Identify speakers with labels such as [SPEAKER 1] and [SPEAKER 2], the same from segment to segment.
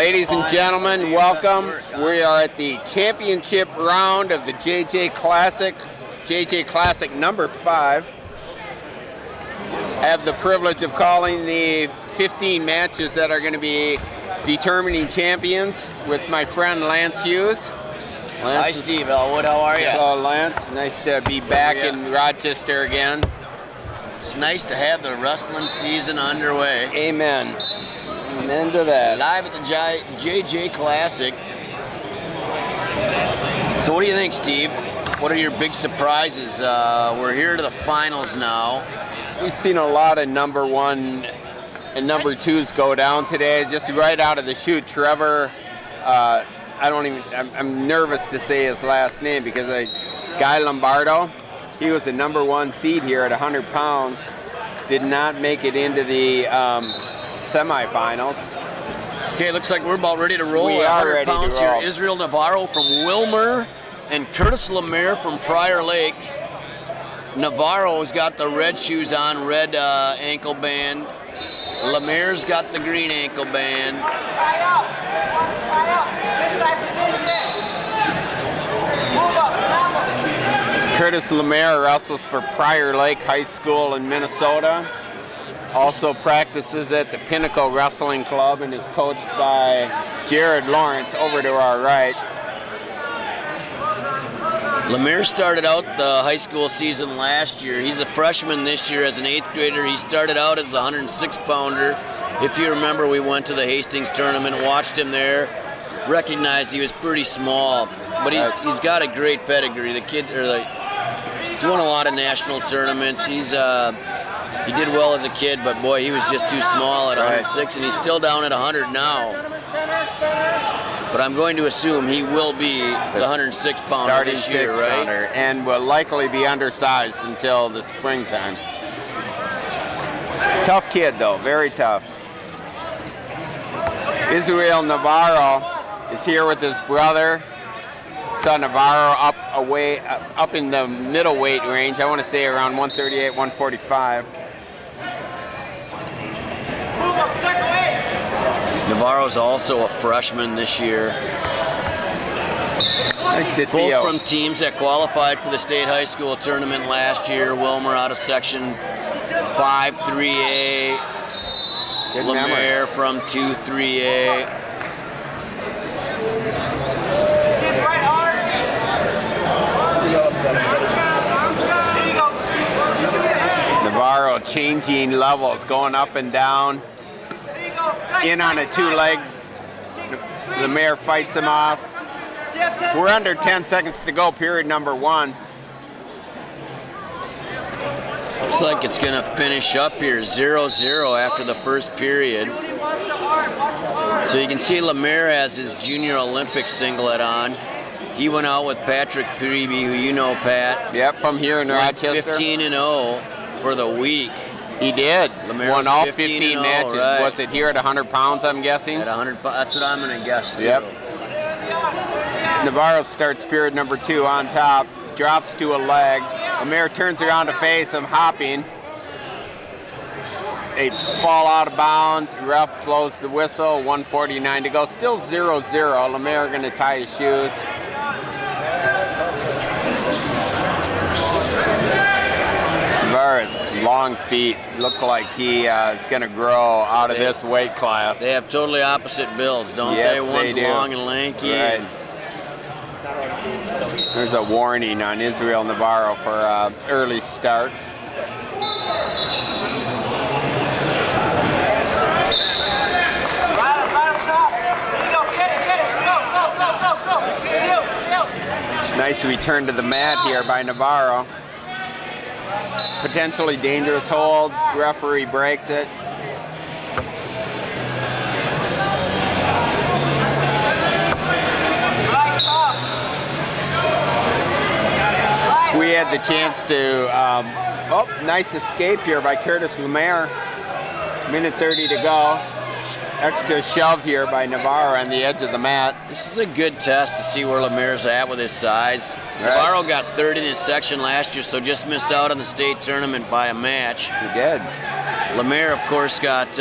[SPEAKER 1] Ladies and gentlemen, welcome. We are at the championship round of the JJ Classic, number 5. I have the privilege of calling the 15 matches that are going to be determining champions with my friend Lance Hughes.
[SPEAKER 2] Hi Steve Elwood, how are you?
[SPEAKER 1] Hello Lance, nice to be back in Rochester again.
[SPEAKER 2] It's nice to have the wrestling season underway.
[SPEAKER 1] Amen. Amen to that.
[SPEAKER 2] Live at the JJ Classic. So what do you think, Steve? What are your big surprises? We're here to the finals now.
[SPEAKER 1] We've seen a lot of number 1 and number 2s go down today, just right out of the chute. Trevor, I'm nervous to say his last name because Guy Lombardo, he was the number 1 seed here at 100 pounds, did not make it into the semifinals.
[SPEAKER 2] Okay, looks like we're about ready to roll.
[SPEAKER 1] We are ready to roll.
[SPEAKER 2] Here. Israel Navarro from Wilmer and Curtis Lemaire from Prior Lake. Navarro's got the red shoes on, red ankle band. Lemaire's got the green ankle band.
[SPEAKER 1] Curtis Lemaire wrestles for Prior Lake High School in Minnesota. Also practices at the Pinnacle Wrestling Club and is coached by Jared Lawrence over to our right.
[SPEAKER 2] Lemaire started out the high school season last year. He's a freshman this year as an 8th grader. He started out as a 106-pounder. If you remember, we went to the Hastings tournament, watched him there, recognized he was pretty small, but he's got a great pedigree. The kid, he's won a lot of national tournaments. He did well as a kid, but boy, he was just too small at 106, and he's still down at 100 now. But I'm going to assume he will be the 106-pounder this year, right?
[SPEAKER 1] And will likely be undersized until the springtime. Tough kid, though, very tough. Israel Navarro is here with his brother. Saw Navarro up in the middleweight range. I want to say around 138, 145.
[SPEAKER 2] Navarro's also a freshman this year.
[SPEAKER 1] Nice to see you.
[SPEAKER 2] Both from teams that qualified for the state high school tournament last year. Wilmer out of section 5-3A. Lemaire from 2-3A.
[SPEAKER 1] Navarro changing levels, going up and down. In on a 2-leg. Lemaire fights him off. We're under 10 seconds to go, period number 1.
[SPEAKER 2] Looks like it's going to finish up here 0-0 after the first period. So you can see Lemaire has his Junior Olympic singlet on. He went out with Patrick Peavy, who you know, Pat.
[SPEAKER 1] Yep, from here in Rochester.
[SPEAKER 2] 15-0 for the week.
[SPEAKER 1] He did.
[SPEAKER 2] Lemaire
[SPEAKER 1] won all 15 matches.
[SPEAKER 2] Right.
[SPEAKER 1] Was it here at 100 pounds, I'm guessing?
[SPEAKER 2] At 100 pounds, that's what I'm going to guess, too.
[SPEAKER 1] Yep. Navarro starts period number 2 on top, drops to a leg. Lemaire turns around to face him, hopping. They fall out of bounds. Ref blows the whistle, 1:49 to go. Still 0-0. Lemaire going to tie his shoes. Navarro's long feet look like he is going to grow out of this weight class.
[SPEAKER 2] They have totally opposite builds, don't they? One's long and lanky.
[SPEAKER 1] Right. There's a warning on Israel Navarro for an early start. Nice return to the mat here by Navarro. Potentially dangerous hold. Referee breaks it. We had the chance to, nice escape here by Curtis Lemaire. Minute 30 to go. extra shove here by Navarro on the edge of the mat.
[SPEAKER 2] This is a good test to see where Lemaire's at with his size. Right. Navarro got third in his section last year, so just missed out on the state tournament by a match.
[SPEAKER 1] He did.
[SPEAKER 2] Lemaire, of course, got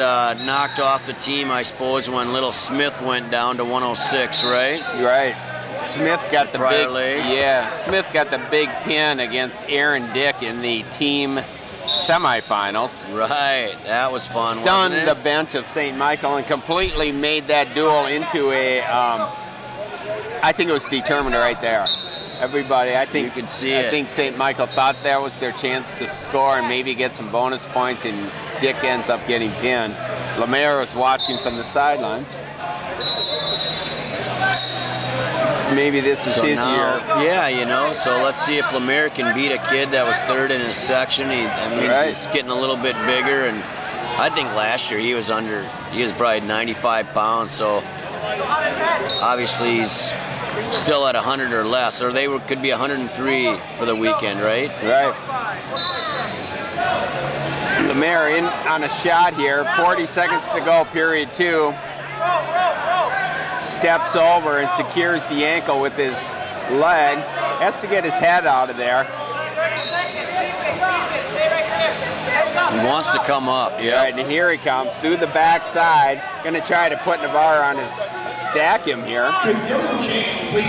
[SPEAKER 2] knocked off the team, I suppose, when Little Smith went down to 106, right?
[SPEAKER 1] Right. Smith got the big,
[SPEAKER 2] leg.
[SPEAKER 1] Yeah, Smith got the big pin against Aaron Dick in the team semifinals.
[SPEAKER 2] Right, that was fun.
[SPEAKER 1] Stunned the bench of St. Michael and completely made that duel into a, I think it was determined right there. Everybody, I think,
[SPEAKER 2] you can see it.
[SPEAKER 1] I think St. Michael thought that was their chance to score and maybe get some bonus points, and Dick ends up getting pinned. Lemaire was watching from the sidelines. Maybe this is his year.
[SPEAKER 2] Yeah, you know, so let's see if Lemaire can beat a kid that was third in his section. That means he's getting a little bit bigger, and I think last year he was probably 95 pounds, so obviously he's still at 100 or less, or could be 103 for the weekend, right?
[SPEAKER 1] Right. Lemaire in on a shot here, 40 seconds to go, period 2. Steps over and secures the ankle with his leg. Has to get his head out of there.
[SPEAKER 2] He wants to come up, yeah.
[SPEAKER 1] Right, and here he comes through the backside. Going to try to put Navarro on his, stack him here.
[SPEAKER 3] Please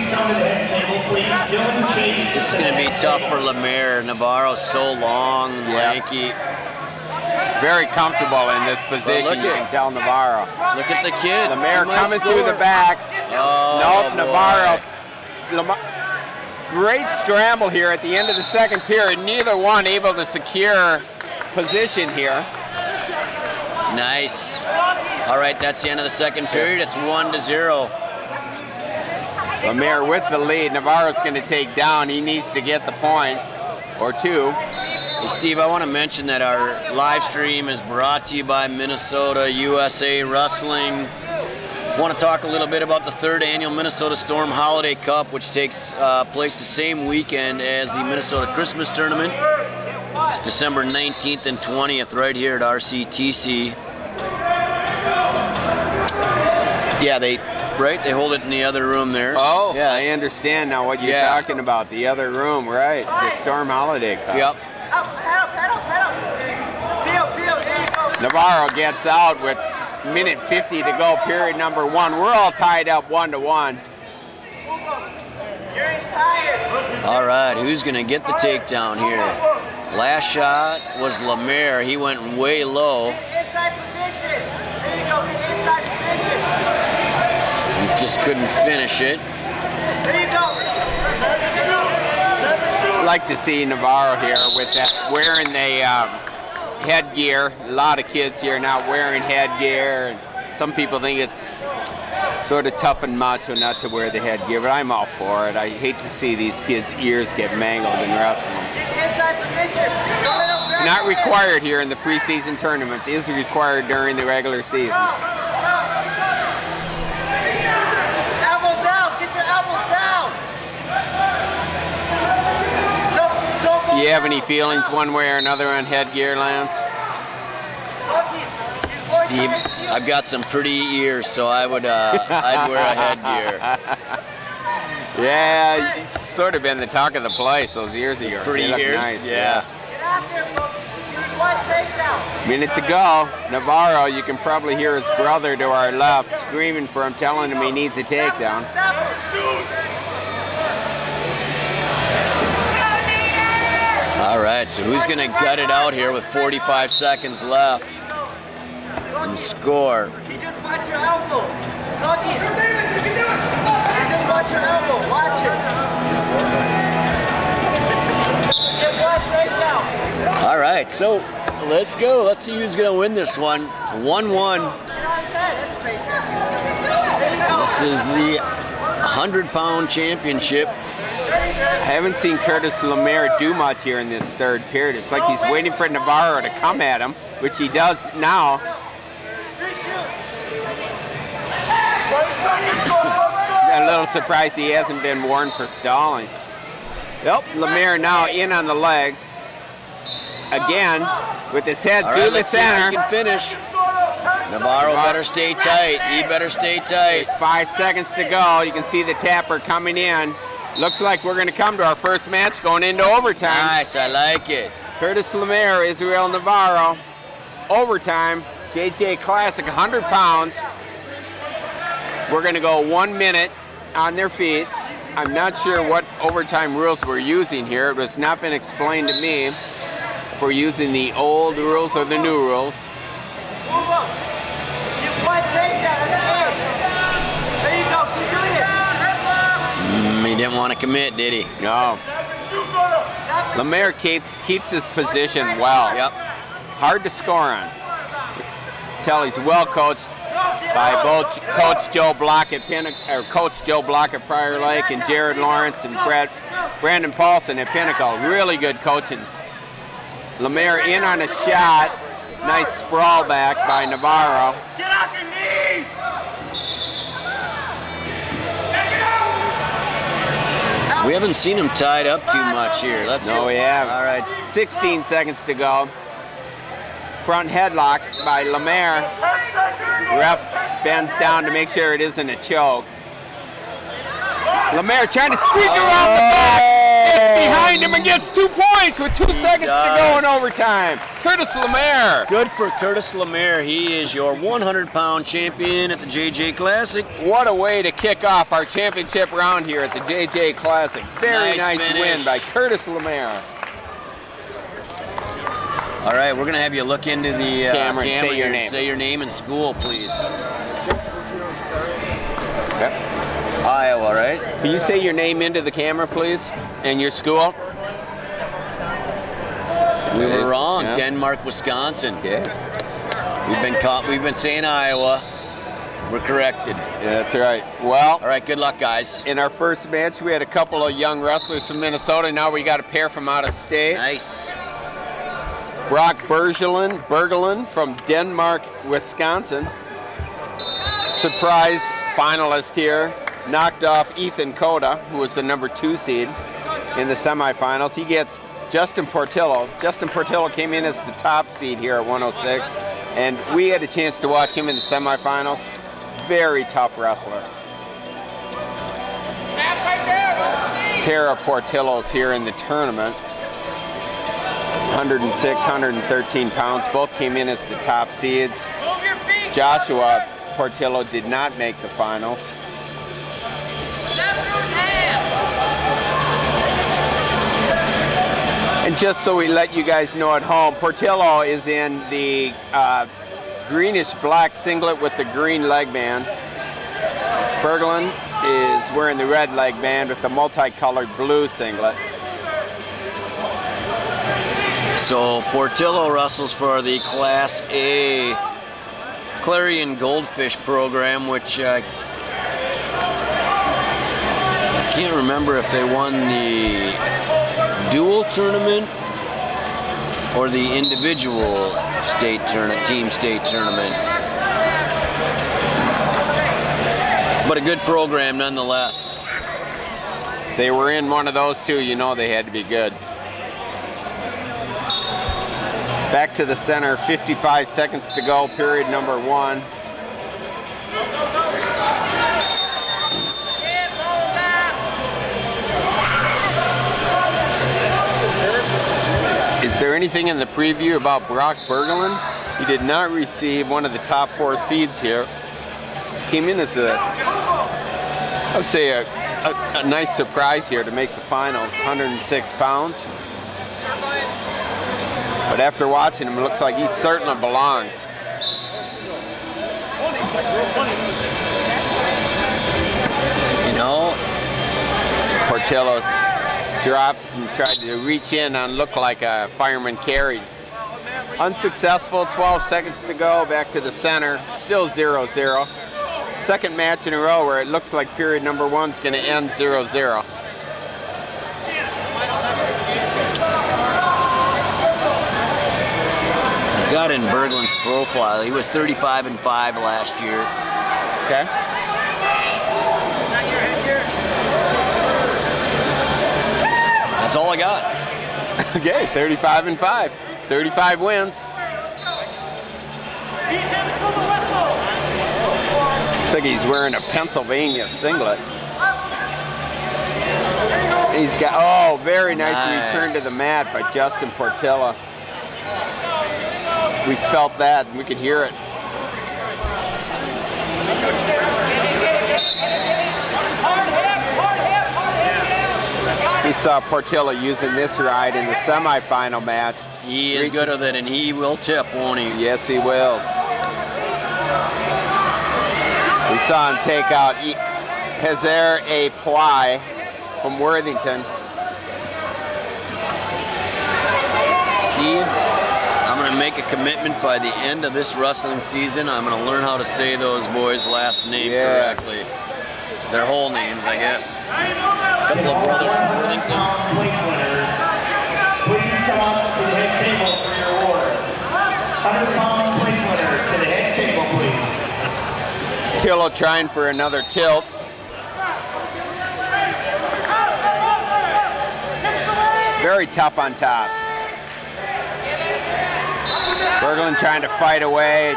[SPEAKER 3] come to the head table, please. Dylan Chase.
[SPEAKER 2] This is going to be tough for Lemaire. Navarro's so long, lanky.
[SPEAKER 1] Very comfortable in this position, you can tell Navarro.
[SPEAKER 2] Look at the kid.
[SPEAKER 1] Lemaire coming through the back.
[SPEAKER 2] Oh,
[SPEAKER 1] nope, Navarro. Great scramble here at the end of the second period. Neither one able to secure position here.
[SPEAKER 2] Nice. All right, that's the end of the second period. It's 1-0.
[SPEAKER 1] Lemaire with the lead. Navarro's going to take down. He needs to get the point or two.
[SPEAKER 2] Hey Steve, I want to mention that our live stream is brought to you by Minnesota USA Wrestling. I want to talk a little bit about the 3rd annual Minnesota Storm Holiday Cup, which takes place the same weekend as the Minnesota Christmas Tournament. It's December 19th and 20th right here at RCTC. Yeah, they hold it in the other room there.
[SPEAKER 1] Oh, yeah, I understand now what you're talking about. The other room, right? The Storm Holiday Cup.
[SPEAKER 2] Yep.
[SPEAKER 1] Navarro gets out with minute 50 to go, period number 1. We're all tied up 1-1.
[SPEAKER 2] All right, who's going to get the takedown here? Last shot was Lemaire. He went way low. He just couldn't finish it.
[SPEAKER 1] I'd like to see Navarro here with that, wearing the headgear. A lot of kids here now wearing headgear, and some people think it's sort of tough and macho not to wear the headgear, but I'm all for it. I hate to see these kids' ears get mangled in wrestling. It's not required here in the preseason tournaments. It is required during the regular season.
[SPEAKER 3] Elbows down, get your elbows down.
[SPEAKER 1] Do you have any feelings one way or another on headgear, Lance?
[SPEAKER 2] Steve, I've got some pretty ears, so I would I'd wear a headgear.
[SPEAKER 1] Yeah, it's sort of been the talk of the place, those ears of yours.
[SPEAKER 2] Pretty ears,
[SPEAKER 1] nice.
[SPEAKER 3] Get out there, folks. One takedown.
[SPEAKER 1] Minute to go. Navarro, you can probably hear his brother to our left screaming for him, telling him he needs a takedown.
[SPEAKER 2] All right, so who's going to gut it out here with 45 seconds left and score?
[SPEAKER 3] He just watch your elbow. He just watch your elbow. Watch it. Get one takedown.
[SPEAKER 2] All right, so let's go. Let's see who's going to win this one. 1-1. This is the 100-pound championship.
[SPEAKER 1] I haven't seen Curtis Lemaire do much here in this third period. It's like he's waiting for Navarro to come at him, which he does now. A little surprised he hasn't been warned for stalling. Yep, Lemaire now in on the legs. Again, with his head through the center.
[SPEAKER 2] He can finish. Navarro better stay tight. He better stay tight.
[SPEAKER 1] There's 5 seconds to go. You can see the tapper coming in. Looks like we're going to come to our first match going into overtime.
[SPEAKER 2] Nice, I like it.
[SPEAKER 1] Curtis Lemaire, Israel Navarro. Overtime. JJ Classic, 100 pounds. We're going to go 1 minute on their feet. I'm not sure what overtime rules we're using here. It has not been explained to me if we're using the old rules or the new rules.
[SPEAKER 3] Move up. Get one takedown. There you go. Keep doing it.
[SPEAKER 2] He didn't want to commit, did he?
[SPEAKER 1] No. Lemaire keeps his position well.
[SPEAKER 2] Yep.
[SPEAKER 1] Hard to score on. Tell he's well coached by both Coach Joe Block at Prior Lake and Jared Lawrence and Brandon Paulson at Pinnacle. Really good coaching. Lemaire in on a shot. Nice sprawl back by Navarro.
[SPEAKER 3] Get off your knees.
[SPEAKER 2] We haven't seen him tied up too much here.
[SPEAKER 1] No, we haven't.
[SPEAKER 2] All right.
[SPEAKER 1] 16 seconds to go. Front headlock by Lemaire. Ref bends down to make sure it isn't a choke. Lemaire trying to squeak around the back. Gets behind him and gets 2 points with 2 seconds to go in overtime. Curtis Lemaire.
[SPEAKER 2] Good for Curtis Lemaire. He is your 100-pound champion at the JJ Classic.
[SPEAKER 1] What a way to kick off our championship round here at the JJ Classic. Very nice win by Curtis Lemaire.
[SPEAKER 2] All right, we're going to have you look into the camera
[SPEAKER 1] and say your name.
[SPEAKER 2] Say your name and school, please.
[SPEAKER 1] Okay.
[SPEAKER 2] Iowa, right?
[SPEAKER 1] Can you say your name into the camera, please, and your school?
[SPEAKER 2] We were wrong.
[SPEAKER 1] Yeah.
[SPEAKER 2] Denmark, Wisconsin.
[SPEAKER 1] Okay.
[SPEAKER 2] We've been saying Iowa. We're corrected.
[SPEAKER 1] Yeah, that's right. Well,
[SPEAKER 2] all right, good luck, guys.
[SPEAKER 1] In our first match, we had a couple of young wrestlers from Minnesota. Now we got a pair from out of state.
[SPEAKER 2] Nice.
[SPEAKER 1] Brock Bergelen from Denmark, Wisconsin. Surprise finalist here. Knocked off Ethan Coda, who was the #2 seed in the semifinals. He gets Justin Portillo. Justin Portillo came in as the top seed here at 106, and we had a chance to watch him in the semifinals. Very tough wrestler. Pair of Portillos here in the tournament. 106, 113 pounds. Both came in as the top seeds. Joshua Portillo did not make the finals. And just so we let you guys know at home, Portillo is in the greenish black singlet with the green leg band. Bergelen is wearing the red leg band with the multicolored blue singlet.
[SPEAKER 2] So Portillo wrestles for the Class A Clarion Goldfish program, which I can't remember if they won the dual tournament or the individual team state tournament. But a good program nonetheless.
[SPEAKER 1] They were in one of those two, you know they had to be good. Back to the center, 55 seconds to go, period #1. Is there anything in the preview about Brock Bergelen? He did not receive one of the top 4 seeds here. Came in as I would say a nice surprise here to make the finals, 106 pounds. But after watching him, it looks like he certainly belongs.
[SPEAKER 2] You know,
[SPEAKER 1] Portillo drops and tried to reach in and look like a fireman carried. Unsuccessful, 12 seconds to go, back to the center, still 0-0. Second match in a row where it looks like period #1 is going to end 0-0.
[SPEAKER 2] got in Bergelen's profile. He was 35-5 last year.
[SPEAKER 1] Okay.
[SPEAKER 2] That's all I got.
[SPEAKER 1] Okay, 35-5. 35 wins.
[SPEAKER 3] Beat him to the left.
[SPEAKER 1] Looks like he's wearing a Pennsylvania singlet. He's got, oh, very nice return to the mat by Justin Portilla. We felt that, and we could hear it. We saw Portilla using this ride in the semifinal match.
[SPEAKER 2] He is good with it, and he will tip, won't he?
[SPEAKER 1] Yes, he will. We saw him take out Hezer A. Ply from Worthington.
[SPEAKER 2] Steve, I'm going to make a commitment by the end of this wrestling season. I'm going to learn how to say those boys' last name correctly. Their whole names, I guess. A couple of brothers from Worthington.
[SPEAKER 4] Place winners, please come up to the head table for your award. 100-pound place winners to the head table, please.
[SPEAKER 1] Tillo trying for another tilt. Very tough on top. Berglund trying to fight away.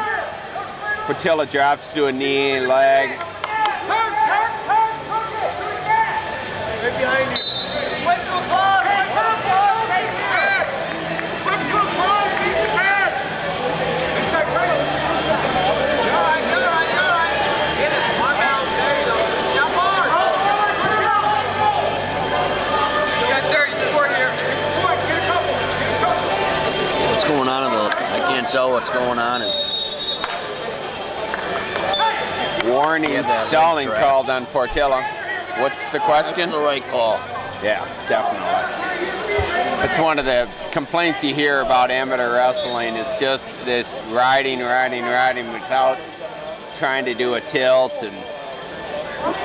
[SPEAKER 1] Portilla drops to a knee, leg.
[SPEAKER 3] Behind you. Wait to applause, chase your pass. Wait to applause, chase your pass. You're all right. Get it, one down, there you go. Now Mark. You got 30, score here. Get a couple.
[SPEAKER 2] What's going on in the, I can't tell what's going on.
[SPEAKER 1] Warning, stalling called on Portilla. What's the question?
[SPEAKER 2] That's the right call.
[SPEAKER 1] Yeah, definitely. It's one of the complaints you hear about amateur wrestling is just this riding without trying to do a tilt. And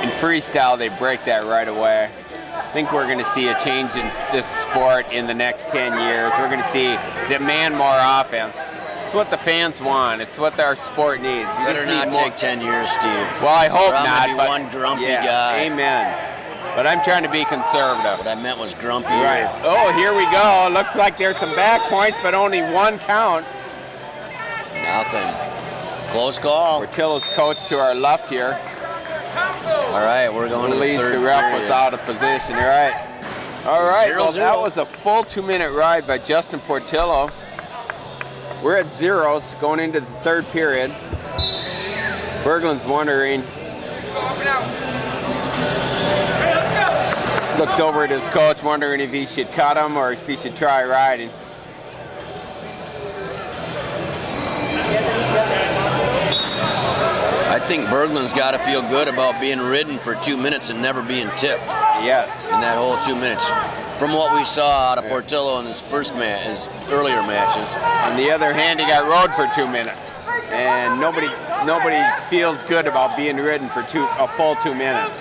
[SPEAKER 1] in freestyle, they break that right away. I think we're going to see a change in this sport in the next 10 years. We're going to see demand more offense. It's what the fans want. It's what our sport needs. You
[SPEAKER 2] Better not take 10 years, Steve.
[SPEAKER 1] Well, I hope
[SPEAKER 2] I'm
[SPEAKER 1] not.
[SPEAKER 2] Be
[SPEAKER 1] but
[SPEAKER 2] one grumpy
[SPEAKER 1] yes,
[SPEAKER 2] guy.
[SPEAKER 1] Amen. But I'm trying to be conservative.
[SPEAKER 2] What I meant was grumpy.
[SPEAKER 1] Right. Oh, here we go. Looks like there's some back points, but only one count.
[SPEAKER 2] Nothing. Close call.
[SPEAKER 1] Portilla's coach to our left here.
[SPEAKER 2] All right, we're going to the third
[SPEAKER 1] The ref
[SPEAKER 2] period.
[SPEAKER 1] was out of position. All right. All right.
[SPEAKER 2] 0-0.
[SPEAKER 1] Well, that was a full 2-minute ride by Justin Portillo. We're at zeros going into the third period. Berglund's wondering. Looked over at his coach, wondering if he should cut him or if he should try riding.
[SPEAKER 2] I think Berglund's got to feel good about being ridden for 2 minutes and never being tipped.
[SPEAKER 1] Yes.
[SPEAKER 2] In that whole 2 minutes. From what we saw out of Portillo in his first match, his earlier matches.
[SPEAKER 1] On the other hand, he got rode for 2 minutes. And nobody feels good about being ridden for a full 2 minutes.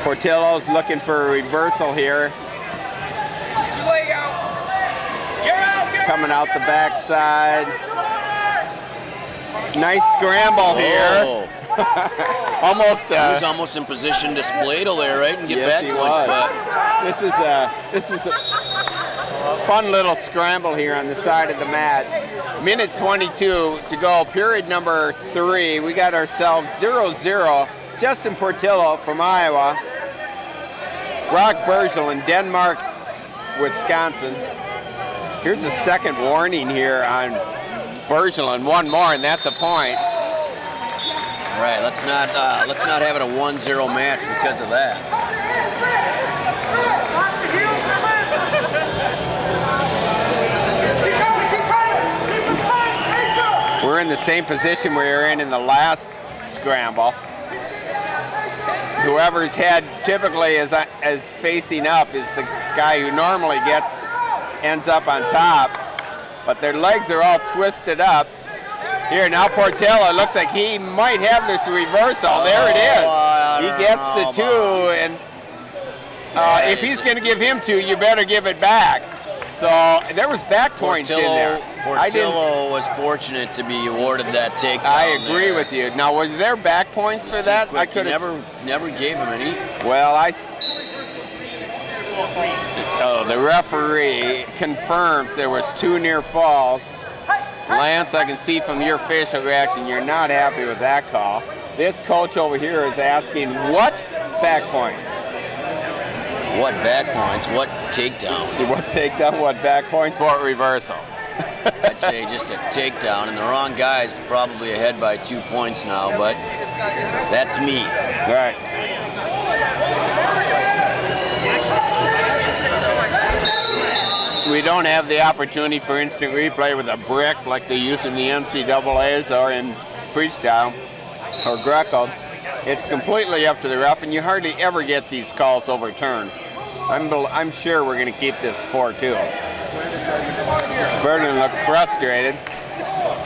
[SPEAKER 1] Portillo's looking for a reversal here. He's coming out the backside. Nice scramble here. Almost.
[SPEAKER 2] He was almost in position to spladle there, right, and get back points. But
[SPEAKER 1] this is a fun little scramble here on the side of the mat. Minute 22 to go. Period number 3. We got ourselves 0-0. Justin Portillo from Iowa. Brock Bergel in Denmark, Wisconsin. Here's a second warning here on Bergel, and one more, and that's a point.
[SPEAKER 2] All right, let's not have it a 1-0 match because of that.
[SPEAKER 1] We're in the same position we were in the last scramble. Whoever's head typically is facing up is the guy who normally ends up on top, but their legs are all twisted up. Here, now Portillo, looks like he might have this reversal. There it is. He gets the 2, and if he's going to give him 2, you better give it back. So there was back points in there.
[SPEAKER 2] Portillo was fortunate to be awarded that takedown.
[SPEAKER 1] I agree with you. Now, was there back points for that? I could have
[SPEAKER 2] never gave him any.
[SPEAKER 1] Well, the referee confirms there was 2 near falls. Lance, I can see from your facial reaction you're not happy with that call. This coach over here is asking what back points?
[SPEAKER 2] What back points? What takedown?
[SPEAKER 1] What takedown? What back points? What reversal?
[SPEAKER 2] I'd say just a takedown, and the wrong guy's probably ahead by 2 points now, but that's me.
[SPEAKER 1] Right. We don't have the opportunity for instant replay with a brick like they use in the NCAAs or in freestyle or Greco. It's completely up to the ref, and you hardly ever get these calls overturned. I'm sure we're going to keep this 4-2. Bergen looks frustrated.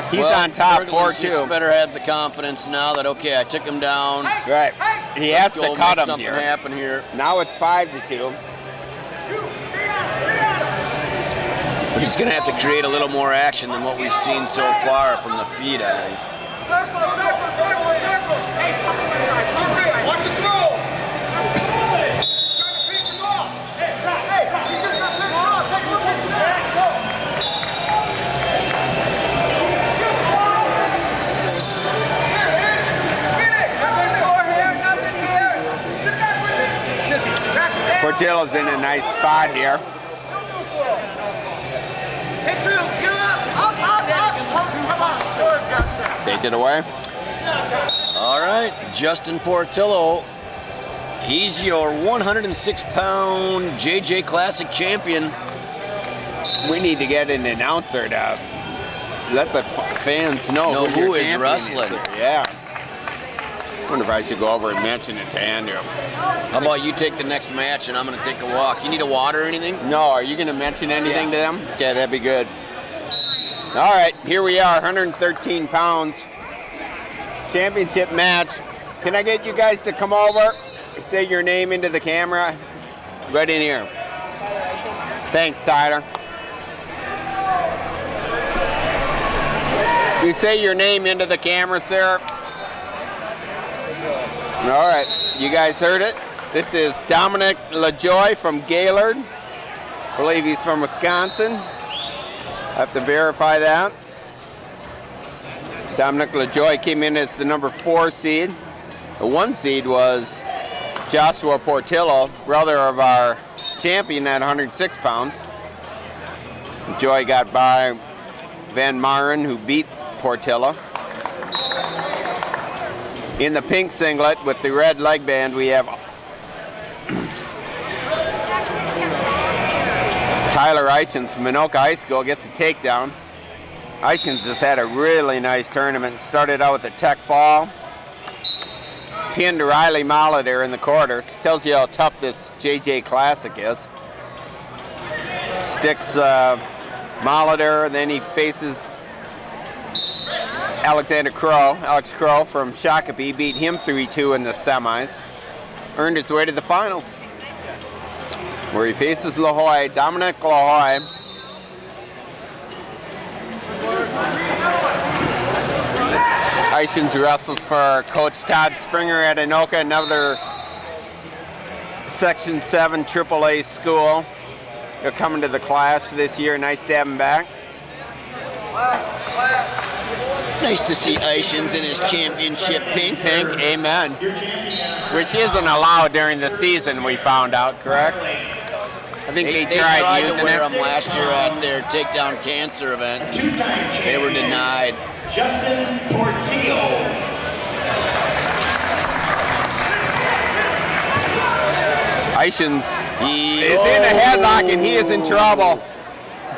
[SPEAKER 1] He's on top 4-2.
[SPEAKER 2] Just better have the confidence now that, okay, I took him down.
[SPEAKER 1] Right. He has to cut him here.
[SPEAKER 2] Happen here.
[SPEAKER 1] Now it's 5-2.
[SPEAKER 2] But he's going to have to create a little more action than what we've seen so far from the feet, I think.
[SPEAKER 1] Portillo's in a nice spot here. Take it away.
[SPEAKER 2] All right, Justin Portillo. He's your 106-pound JJ Classic champion.
[SPEAKER 1] We need to get an announcer to let the fans know
[SPEAKER 2] who is wrestling.
[SPEAKER 1] Yeah. I wonder if I should go over and mention it to Andrew.
[SPEAKER 2] How about you take the next match and I'm going to take a walk? You need a water or anything?
[SPEAKER 1] No, are you going to mention anything to them? Okay, that'd be good. All right, here we are, 113 pounds. Championship match. Can I get you guys to come over? Say your name into the camera. Right in here. Thanks, Tyler. You say your name into the camera, sir. All right, you guys heard it. This is Dominic LaJoy from Gaylord. I believe he's from Wisconsin. I have to verify that. Dominic LaJoy came in as the number 4 seed. The 1 seed was Joshua Portillo, brother of our champion at 106 pounds. LaJoy got by Van Maren, who beat Portillo. In the pink singlet with the red leg band, we have Tyler Eichens from Minoka High School gets a takedown. Eichens has had a really nice tournament. Started out with a tech fall. Pinned Riley Molitor in the quarters. Tells you how tough this JJ Classic is. Sticks Molitor, then he faces Alex Crow from Shakopee, beat him 3-2 in the semis. Earned his way to the finals, where he faces LaJoy, Dominic LaJoy. Eichens wrestles for Coach Todd Springer at Anoka, another Section 7 AAA school. They're coming to the Clash this year. Nice to have him back.
[SPEAKER 2] Nice to see Eichens in his championship pink.
[SPEAKER 1] Pink, amen. Which isn't allowed during the season, we found out, correct? I think they tried using
[SPEAKER 2] to wear them last year at their Takedown Cancer event. They were denied.
[SPEAKER 4] Justin Portillo.
[SPEAKER 1] Eichens is in a headlock and he is in trouble.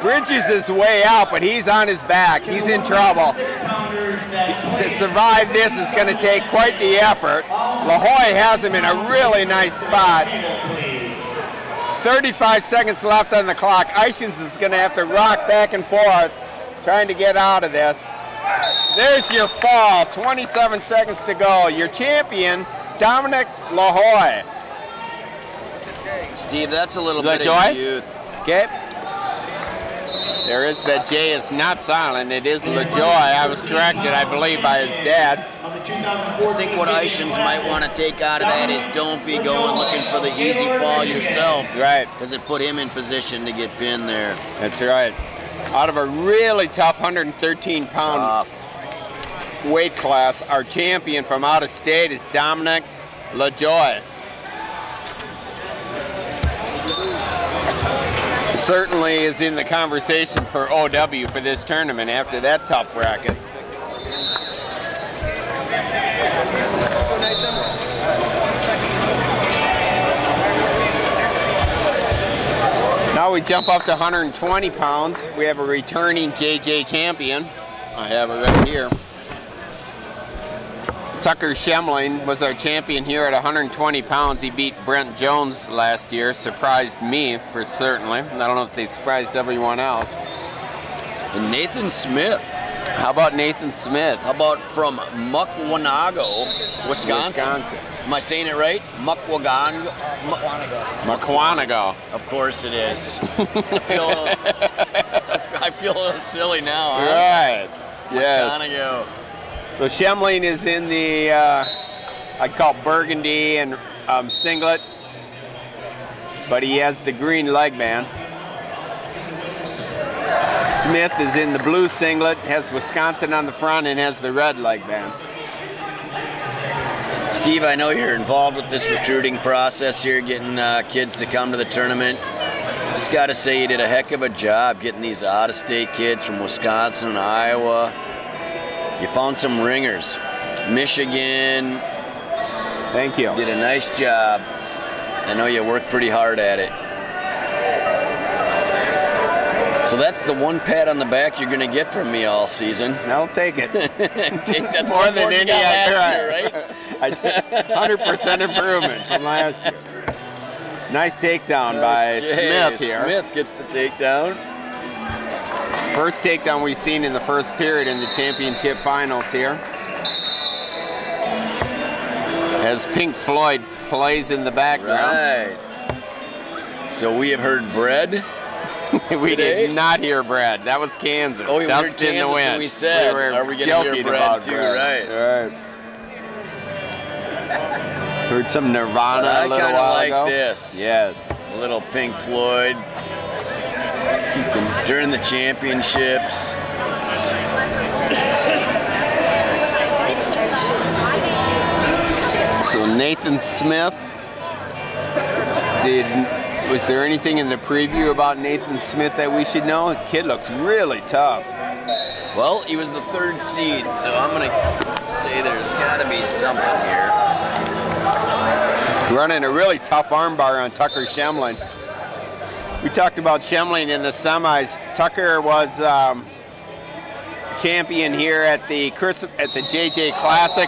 [SPEAKER 1] Bridges his way out, but he's on his back. He's in trouble. To survive this is going to take quite the effort. LaJoy has him in a really nice spot. 35 seconds left on the clock. Eichens is going to have to rock back and forth trying to get out of this. There's your fall. 27 seconds to go. Your champion, Dominic LaJoy.
[SPEAKER 2] Steve, that's a little bit of youth.
[SPEAKER 1] Okay. There is that J is not silent. It is LaJoy. I was corrected, I believe, by his dad.
[SPEAKER 2] I think what Eichens might want to take out of that is don't be going looking for the easy fall yourself.
[SPEAKER 1] Right.
[SPEAKER 2] Because it put him in position to get pinned there.
[SPEAKER 1] That's right. Out of a really tough 113-pound weight class, our champion from out of state is Dominic LaJoy. Certainly is in the conversation for OW for this tournament after that tough bracket. Now we jump up to 120 pounds. We have a returning JJ champion. I have it right here. Tucker Schemling was our champion here at 120 pounds. He beat Brent Jones last year. Surprised me, for certainly. I don't know if they surprised everyone else.
[SPEAKER 2] And Nathan Smith.
[SPEAKER 1] How about Nathan Smith?
[SPEAKER 2] How about from Mukwanago, Wisconsin? Am I saying it right? Mukwanago. Of course it is. I feel a little silly now. Huh?
[SPEAKER 1] Right. Yes.
[SPEAKER 2] Mukwanago.
[SPEAKER 1] So Schemling is in the, I'd call burgundy and singlet, but he has the green leg band. Smith is in the blue singlet, has Wisconsin on the front, and has the red leg band.
[SPEAKER 2] Steve, I know you're involved with this recruiting process here, getting kids to come to the tournament. Just got to say you did a heck of a job getting these out-of-state kids from Wisconsin and Iowa. You found some ringers. Michigan.
[SPEAKER 1] Thank you.
[SPEAKER 2] Did a nice job. I know you worked pretty hard at it. So that's the one pat on the back you're going to get from me all season.
[SPEAKER 1] I'll take it.
[SPEAKER 2] That's
[SPEAKER 1] more than any
[SPEAKER 2] last year, right?
[SPEAKER 1] 100% improvement from last year. Nice takedown by Smith here.
[SPEAKER 2] Smith gets the takedown.
[SPEAKER 1] First takedown we've seen in the first period in the championship finals here. As Pink Floyd plays in the background.
[SPEAKER 2] Right. So we have heard bread.
[SPEAKER 1] We did not hear bread. That was Kansas.
[SPEAKER 2] Oh, we
[SPEAKER 1] Dust
[SPEAKER 2] heard Kansas
[SPEAKER 1] in the wind.
[SPEAKER 2] and we said, are we going to hear bread too? Right.
[SPEAKER 1] Heard some Nirvana a little while ago.
[SPEAKER 2] I kind of like this.
[SPEAKER 1] Yes.
[SPEAKER 2] A little Pink Floyd. During the championships.
[SPEAKER 1] So Nathan Smith, was there anything in the preview about Nathan Smith that we should know? The kid looks really tough.
[SPEAKER 2] Well, he was the 3rd seed, so I'm going to say there's got to be something here.
[SPEAKER 1] Running a really tough armbar on Tucker Schemling. We talked about Schemling in the semis. Tucker was champion here at the JJ Classic,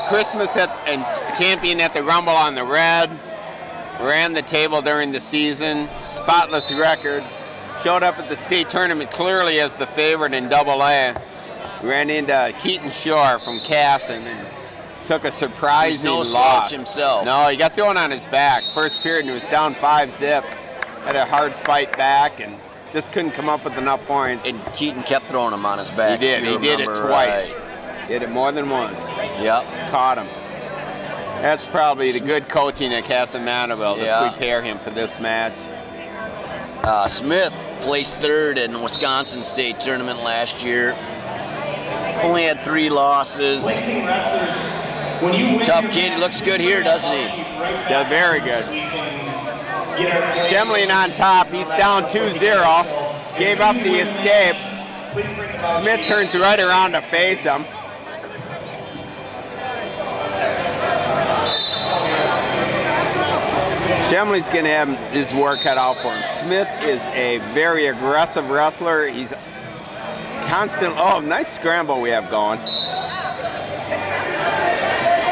[SPEAKER 1] and champion at the Rumble on the red. Ran the table during the season, spotless record. Showed up at the state tournament clearly as the favorite in AA. Ran into Keaton Shore from Casson and took a surprising
[SPEAKER 2] loss.
[SPEAKER 1] loss.
[SPEAKER 2] Himself.
[SPEAKER 1] No, he got thrown on his back. First period and he was down 5-zip. Had a hard fight back and just couldn't come up with enough points.
[SPEAKER 2] And Keaton kept throwing him on his back.
[SPEAKER 1] He did. He did it twice.
[SPEAKER 2] Right.
[SPEAKER 1] Did it more than once.
[SPEAKER 2] Yep.
[SPEAKER 1] Caught him. That's probably the good coaching at Castle-Manneville to prepare him for this match.
[SPEAKER 2] Smith placed 3rd in the Wisconsin State Tournament last year. Only had 3 losses. Tough kid. He looks good here, doesn't he?
[SPEAKER 1] Yeah, very good. Schemling on top. He's down 2-0. Gave up the escape. Smith turns right around to face him. Schemling's going to have his work cut out for him. Smith is a very aggressive wrestler. He's constant. Oh, nice scramble we have going.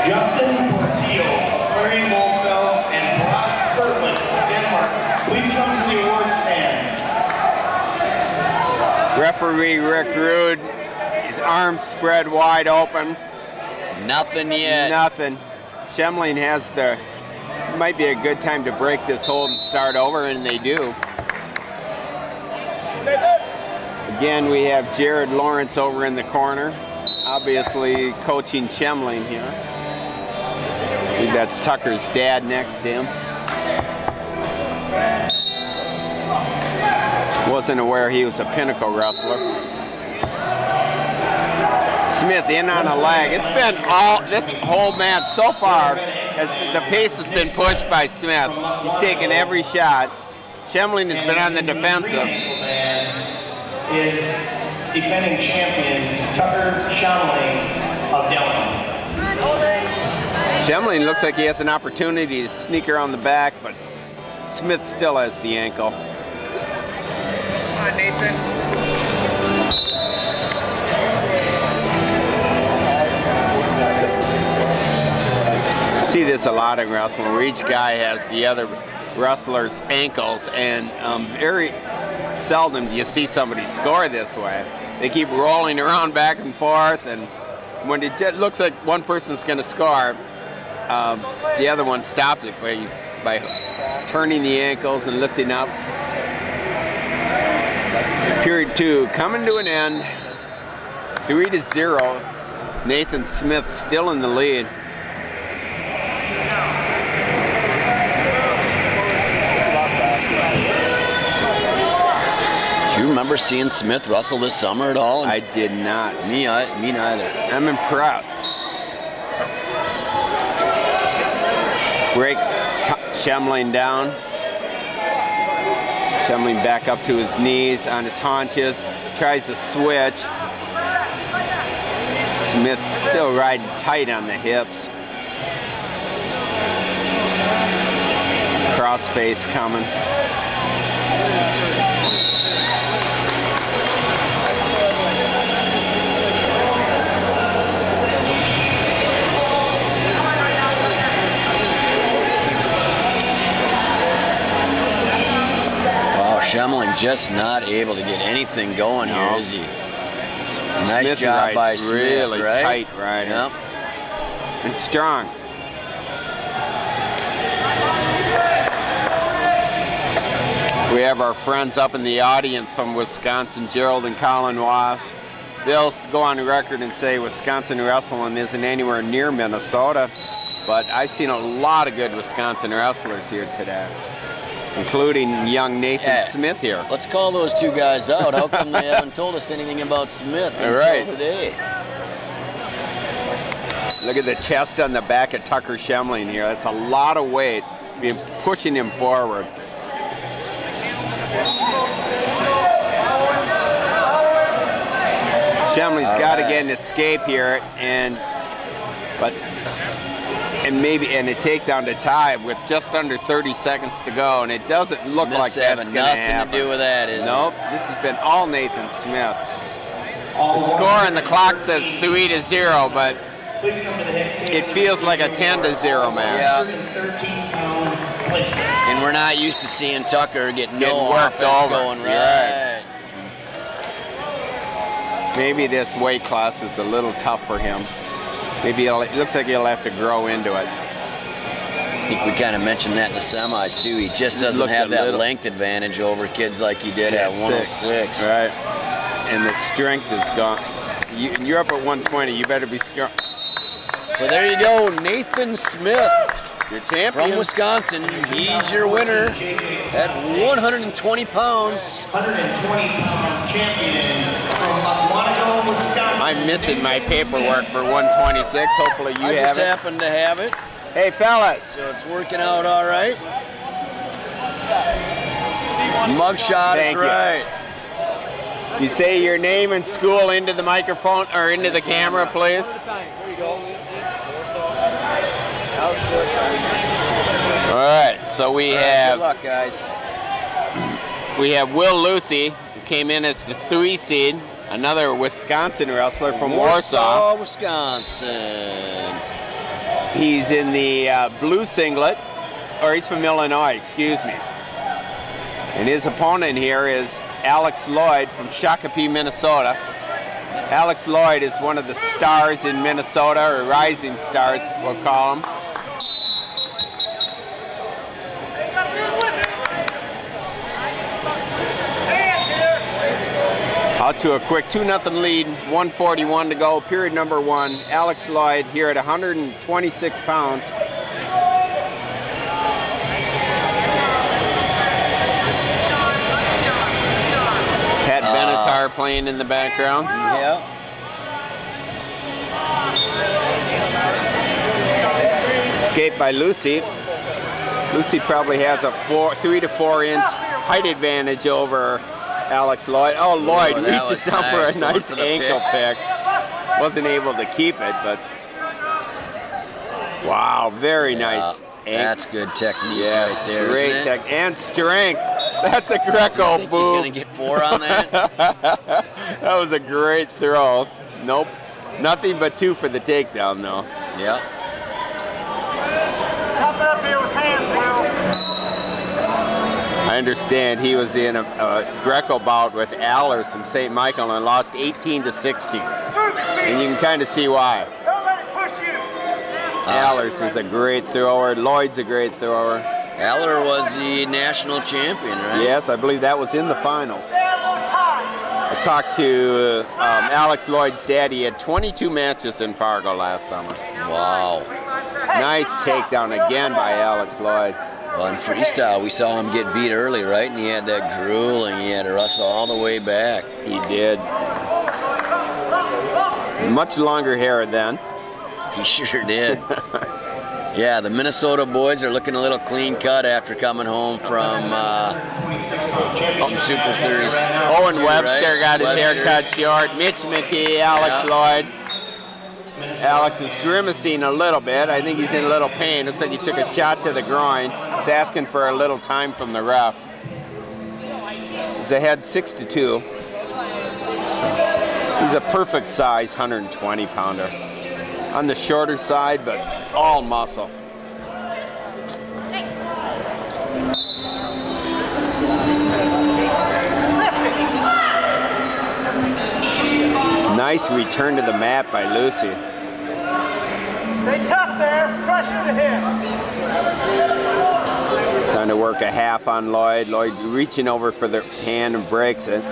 [SPEAKER 4] Justin Portillo, Clary Molto, and Brock Bertland of Denmark. Please come to the award stand.
[SPEAKER 1] Referee Rick Rude, his arms spread wide open.
[SPEAKER 2] Nothing yet.
[SPEAKER 1] Nothing. Schemling has the, might be a good time to break this hold and start over, and they do. Again, we have Jared Lawrence over in the corner, obviously coaching Schemling here. I think that's Tucker's dad next to him. Wasn't aware he was a pinnacle wrestler. Smith in on a leg. It's been this whole match so far, the pace has been pushed by Smith. He's taken every shot. Schemling has been on the defensive.
[SPEAKER 4] Is defending champion Tucker Schemling of Dillon.
[SPEAKER 1] Schemling looks like he has an opportunity to sneak around the back, but Smith still has the ankle.
[SPEAKER 3] Come on, Nathan.
[SPEAKER 1] See this a lot in wrestling, where each guy has the other wrestler's ankles, and very seldom do you see somebody score this way. They keep rolling around back and forth, and when it just looks like one person's going to score, the other one stops it by turning the ankles and lifting up. Period 2 coming to an end, 3-0. Nathan Smith still in the lead.
[SPEAKER 2] Do you remember seeing Smith wrestle this summer at all?
[SPEAKER 1] I did not.
[SPEAKER 2] Me neither.
[SPEAKER 1] I'm impressed. Breaks Schemling down. Schemling back up to his knees, on his haunches, tries to switch. Smith still riding tight on the hips. Crossface coming.
[SPEAKER 2] Schemling just not able to get anything going here, is he? Nice
[SPEAKER 1] Smith
[SPEAKER 2] job by Smith,
[SPEAKER 1] really
[SPEAKER 2] right?
[SPEAKER 1] Tight rider.
[SPEAKER 2] Yep.
[SPEAKER 1] And strong. We have our friends up in the audience from Wisconsin, Gerald and Colin Wash. They'll go on record and say Wisconsin wrestling isn't anywhere near Minnesota, but I've seen a lot of good Wisconsin wrestlers here today, including young Nathan Smith here.
[SPEAKER 2] Let's call those two guys out. How come they haven't told us anything about Smith until today?
[SPEAKER 1] Look at the chest on the back of Tucker Schemling here. That's a lot of weight being pushing him forward. Schemling's got to get an escape here, and a takedown to tie with just under 30 seconds to go, and it doesn't look like that's going to happen.
[SPEAKER 2] Nothing to do with that, is it?
[SPEAKER 1] Nope, this has been all Nathan Smith. The score on the clock says 3-0, but it feels like a 10-0 match.
[SPEAKER 2] Yeah. And we're not used to seeing Tucker getting
[SPEAKER 1] worked over.
[SPEAKER 2] Going right.
[SPEAKER 1] Maybe this weight class is a little tough for him. Maybe it looks like he'll have to grow into it.
[SPEAKER 2] I think we kind of mentioned that in the semis too. He just doesn't have that length advantage over kids like he did at 106.
[SPEAKER 1] Right. And the strength is gone. You're up at 120. You better be strong.
[SPEAKER 2] So there you go, Nathan Smith.
[SPEAKER 1] Your champion.
[SPEAKER 2] From Wisconsin. He's your winner at 120 pounds.
[SPEAKER 4] 120-pound champion from Monaco, Wisconsin.
[SPEAKER 1] I'm missing my paperwork for 126. Hopefully you have it.
[SPEAKER 2] I just happen to have it.
[SPEAKER 1] Hey, fellas.
[SPEAKER 2] So it's working out all right. Mugshot is right.
[SPEAKER 1] You say your name and school into the microphone or into the camera, please.
[SPEAKER 3] There you go.
[SPEAKER 1] All right, so we have.
[SPEAKER 2] Good luck, guys.
[SPEAKER 1] We have Will Lucy, who came in as the 3 seed, another Wisconsin wrestler from Warsaw,
[SPEAKER 2] Wisconsin.
[SPEAKER 1] He's in the blue singlet, or he's from Illinois, excuse me. And his opponent here is Alex Lloyd from Shakopee, Minnesota. Alex Lloyd is one of the stars in Minnesota, or rising stars, we'll call him. Out to a quick 2-0 lead, 1:41 to go, period number 1. Alex Lloyd here at 126 pounds. guitar playing in the background.
[SPEAKER 2] Yeah.
[SPEAKER 1] Escape by Lucy. Lucy probably has a 3 to 4 inch height advantage over Alex Lloyd. Oh, Lloyd reaches down for a nice ankle pick. Wasn't able to keep it, but wow, very nice.
[SPEAKER 2] That's good technique right there.
[SPEAKER 1] Great tech and strength. That's a Greco boom.
[SPEAKER 2] He's gonna get 4 on that.
[SPEAKER 1] That was a great throw. Nope, nothing but 2 for the takedown though.
[SPEAKER 2] Yeah.
[SPEAKER 3] Top up here with hands, Will.
[SPEAKER 1] I understand he was in a Greco bout with Allers from St. Michael and lost 18 to 60. And you can kind of see why.
[SPEAKER 3] Don't let it push you.
[SPEAKER 1] Allers is a great thrower. Lloyd's a great thrower.
[SPEAKER 2] Aller was the national champion, right?
[SPEAKER 1] Yes, I believe that was in the finals.
[SPEAKER 3] Stay on those ties.
[SPEAKER 1] I talked to Alex Lloyd's dad. He had 22 matches in Fargo last summer.
[SPEAKER 2] Wow.
[SPEAKER 1] Nice takedown again by Alex Lloyd.
[SPEAKER 2] Well, in freestyle, we saw him get beat early, right? And he had that grueling. He had to wrestle all the way back.
[SPEAKER 1] He did. Much longer hair then.
[SPEAKER 2] He sure did. Yeah, the Minnesota boys are looking a little clean cut after coming home from Super Series.
[SPEAKER 1] Owen Webster got his hair cut short. Mitch McKee, Alex Lloyd. Alex is grimacing a little bit. I think he's in a little pain. Looks like he took a shot to the groin. He's asking for a little time from the ref. He's ahead 6-2. He's a perfect size 120 pounder. On the shorter side, but all muscle. Nice return to the mat by Lucy.
[SPEAKER 3] Stay tough there. Pressure to hit.
[SPEAKER 1] Trying to work a half on Lloyd. Lloyd reaching over for the hand and breaks it.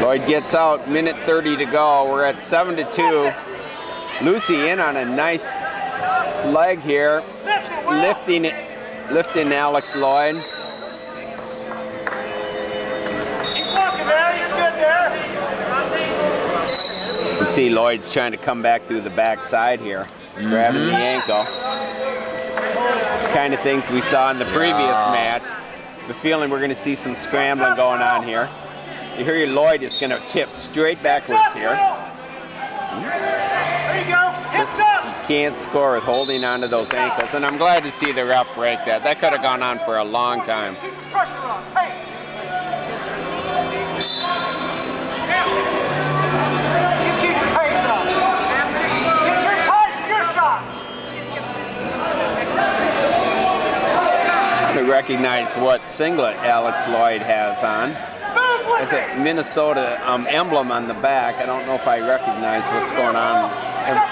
[SPEAKER 1] Lloyd gets out, minute 30 to go. We're at 7-2. Lucy in on a nice leg here, lifting Alex Lloyd.
[SPEAKER 3] Keep walking there. You're good there.
[SPEAKER 1] You can see Lloyd's trying to come back through the back side here, grabbing the ankle. Kind of things we saw in the previous match. The feeling we're going to see some scrambling going on here. You hear Lloyd is going to tip straight backwards here.
[SPEAKER 3] There you go. Hips up.
[SPEAKER 1] He can't score with holding onto those ankles, and I'm glad to see the ref break that. That could have gone on for a long time.
[SPEAKER 3] Keep the pressure on. Pace. You keep the pace up. Get your ties and your shot.
[SPEAKER 1] To recognize what singlet Alex Lloyd has on. There's a Minnesota emblem on the back. I don't know if I recognize what's going on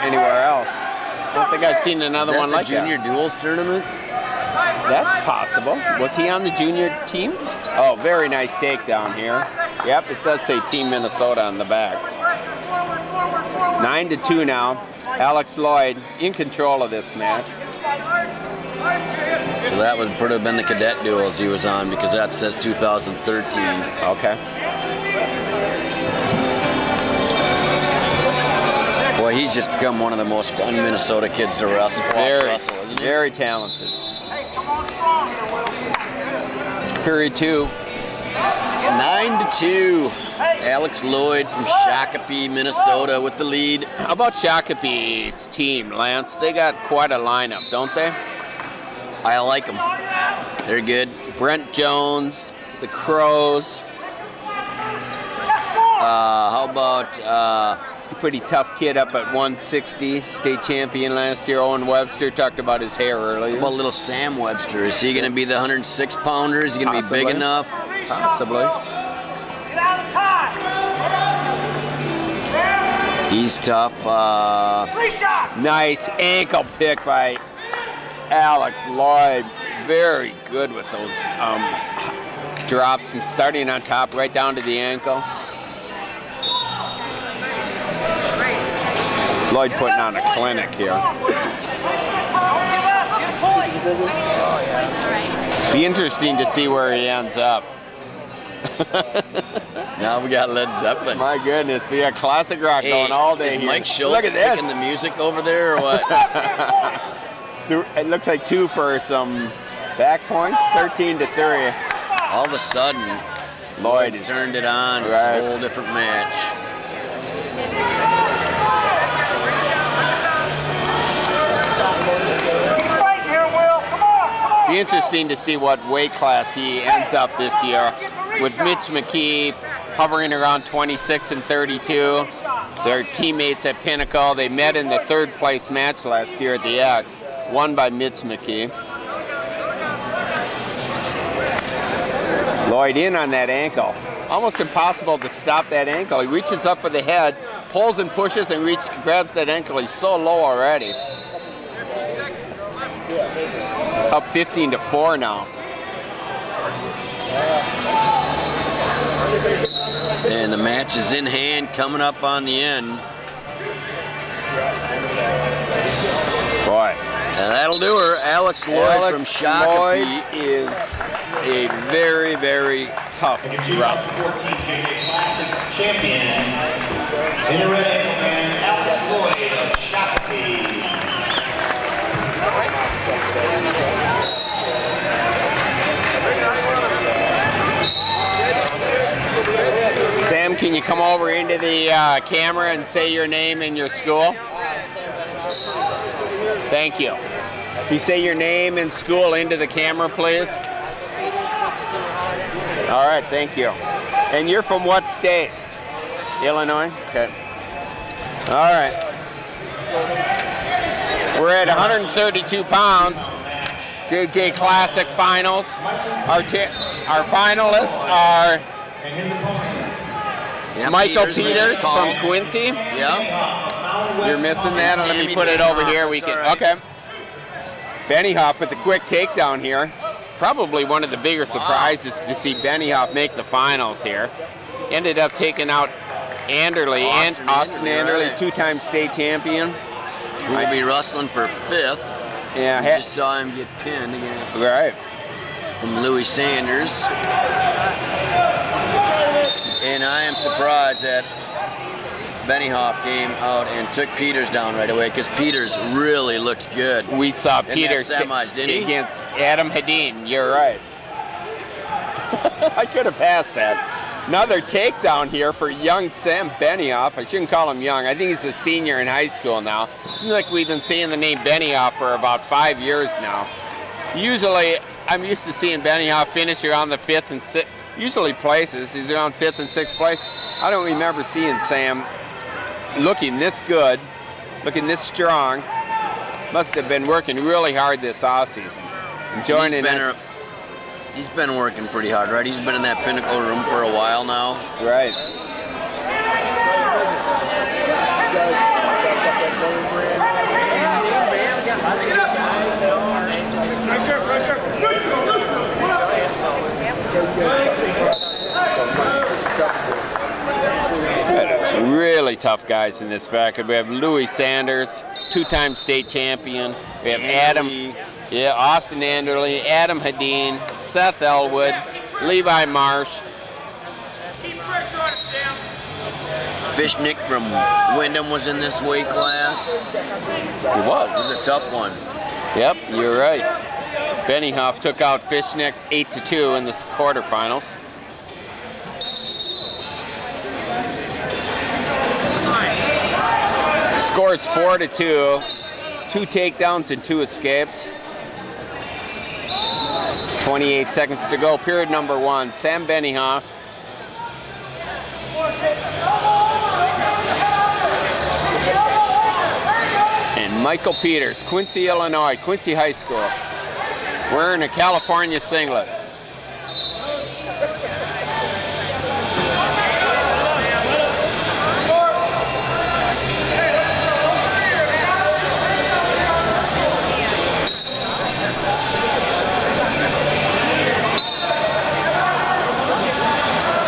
[SPEAKER 1] anywhere else. I don't think I've seen another one like that.
[SPEAKER 2] Junior duels tournament?
[SPEAKER 1] That's possible. Was he on the junior team? Oh, very nice takedown here. Yep, it does say Team Minnesota on the back. 9-2 now. Alex Lloyd in control of this match.
[SPEAKER 2] So that would have been the cadet duels he was on, because that says 2013.
[SPEAKER 1] Okay.
[SPEAKER 2] Boy, he's just become one of the most fun Minnesota kids to wrestle, isn't he?
[SPEAKER 1] Very talented.
[SPEAKER 3] Hey, come on strong here, Will.
[SPEAKER 1] Period 2.
[SPEAKER 2] 9-2. Alex Lloyd from Shakopee, Minnesota with the lead.
[SPEAKER 1] How about Shakopee's team, Lance? They got quite a lineup, don't they?
[SPEAKER 2] I like them. They're good.
[SPEAKER 1] Brent Jones, the Crows.
[SPEAKER 2] How about
[SPEAKER 1] Pretty tough kid up at 160, state champion last year. Owen Webster talked about his hair earlier.
[SPEAKER 2] little Sam Webster? Is he going to be the 106 pounder? Is he going to be big enough?
[SPEAKER 1] Possibly.
[SPEAKER 3] Get out of the tie.
[SPEAKER 2] He's tough.
[SPEAKER 3] Reshot.
[SPEAKER 1] Nice ankle pick by Alex Lloyd. Very good with those drops from starting on top right down to the ankle. Lloyd putting on a clinic here. Be interesting to see where he ends up.
[SPEAKER 2] Now we got Led Zeppelin.
[SPEAKER 1] My goodness, we got classic rock going all day
[SPEAKER 2] is
[SPEAKER 1] here.
[SPEAKER 2] Mike Schultz
[SPEAKER 1] Look at this.
[SPEAKER 2] picking the music over there or what?
[SPEAKER 1] It looks like 2 for some back points, 13-3.
[SPEAKER 2] All of a sudden, Lloyd's turned it on.
[SPEAKER 1] Right.
[SPEAKER 2] It's a whole different match.
[SPEAKER 1] Be interesting to see what weight class he ends up this year, with Mitch McKee hovering around 26 and 32. Their teammates at Pinnacle, they met in the 3rd place match last year at the X, won by Mitch McKee. Lloyd in on that ankle. Almost impossible to stop that ankle. He reaches up for the head, pulls and pushes and grabs that ankle. He's so low already. Up 15-4 now.
[SPEAKER 2] And the match is in hand, coming up on the end.
[SPEAKER 1] Boy.
[SPEAKER 2] And that'll do her. Alex Lloyd from Shakopee.
[SPEAKER 1] Lloyd is a very, very tough
[SPEAKER 4] And your 2014 JJ Classic champion in the red ankle man, Alex Lloyd of Shakopee.
[SPEAKER 1] Sam, can you come over into the camera and say your name and your school? Thank you. Can you say your name and school into the camera, please? All right, thank you. And you're from what state? Illinois? Okay. All right. We're at 132 pounds. JJ Classic Finals. Our finalists are Michael Peters from Quincy.
[SPEAKER 2] Yeah.
[SPEAKER 1] You're missing that. Let me put it over here. We can. Okay. Benioff with the quick takedown here. Probably one of the bigger surprises to see Benioff make the finals here. Ended up taking out Anderle, Austin Anderle,
[SPEAKER 2] right.
[SPEAKER 1] 2-time state champion.
[SPEAKER 2] Who will be wrestling for 5th.
[SPEAKER 1] Yeah,
[SPEAKER 2] You just saw him get pinned again
[SPEAKER 1] right.
[SPEAKER 2] from Louis Sanders. And I am surprised that Benioff came out and took Peters down right away, because Peters really looked good.
[SPEAKER 1] We saw
[SPEAKER 2] in
[SPEAKER 1] Peters
[SPEAKER 2] that semis, didn't he?
[SPEAKER 1] against Adam Hadeen. You're right. I could have passed that. Another takedown here for young Sam Benioff. I shouldn't call him young. I think he's a senior in high school now. Seems like we've been seeing the name Benioff for about 5 years now. Usually, I'm used to seeing Benioff finish around the 5th and 6th. Usually places. He's around 5th and 6th place. I don't remember seeing Sam looking this good, looking this strong. Must have been working really hard this offseason. Enjoying it.
[SPEAKER 2] He's been working pretty hard, right? He's been in that Pinnacle room for a while now.
[SPEAKER 1] Right. It's really tough guys in this bracket. We have Louis Sanders, 2-time state champion. We have Austin Anderle, Adam Hadeen, Seth Elwood, Levi Marsh.
[SPEAKER 2] Fishnick from Wyndham was in this weight class.
[SPEAKER 1] He was.
[SPEAKER 2] This is a tough one.
[SPEAKER 1] Yep, you're right. Benioff took out Fishnick 8-2 in the quarterfinals. Scores 4-2, 2 takedowns and 2 escapes. 28 seconds to go, period number 1. Sam Benioff. And Michael Peters, Quincy, Illinois, Quincy High School. Wearing a California singlet.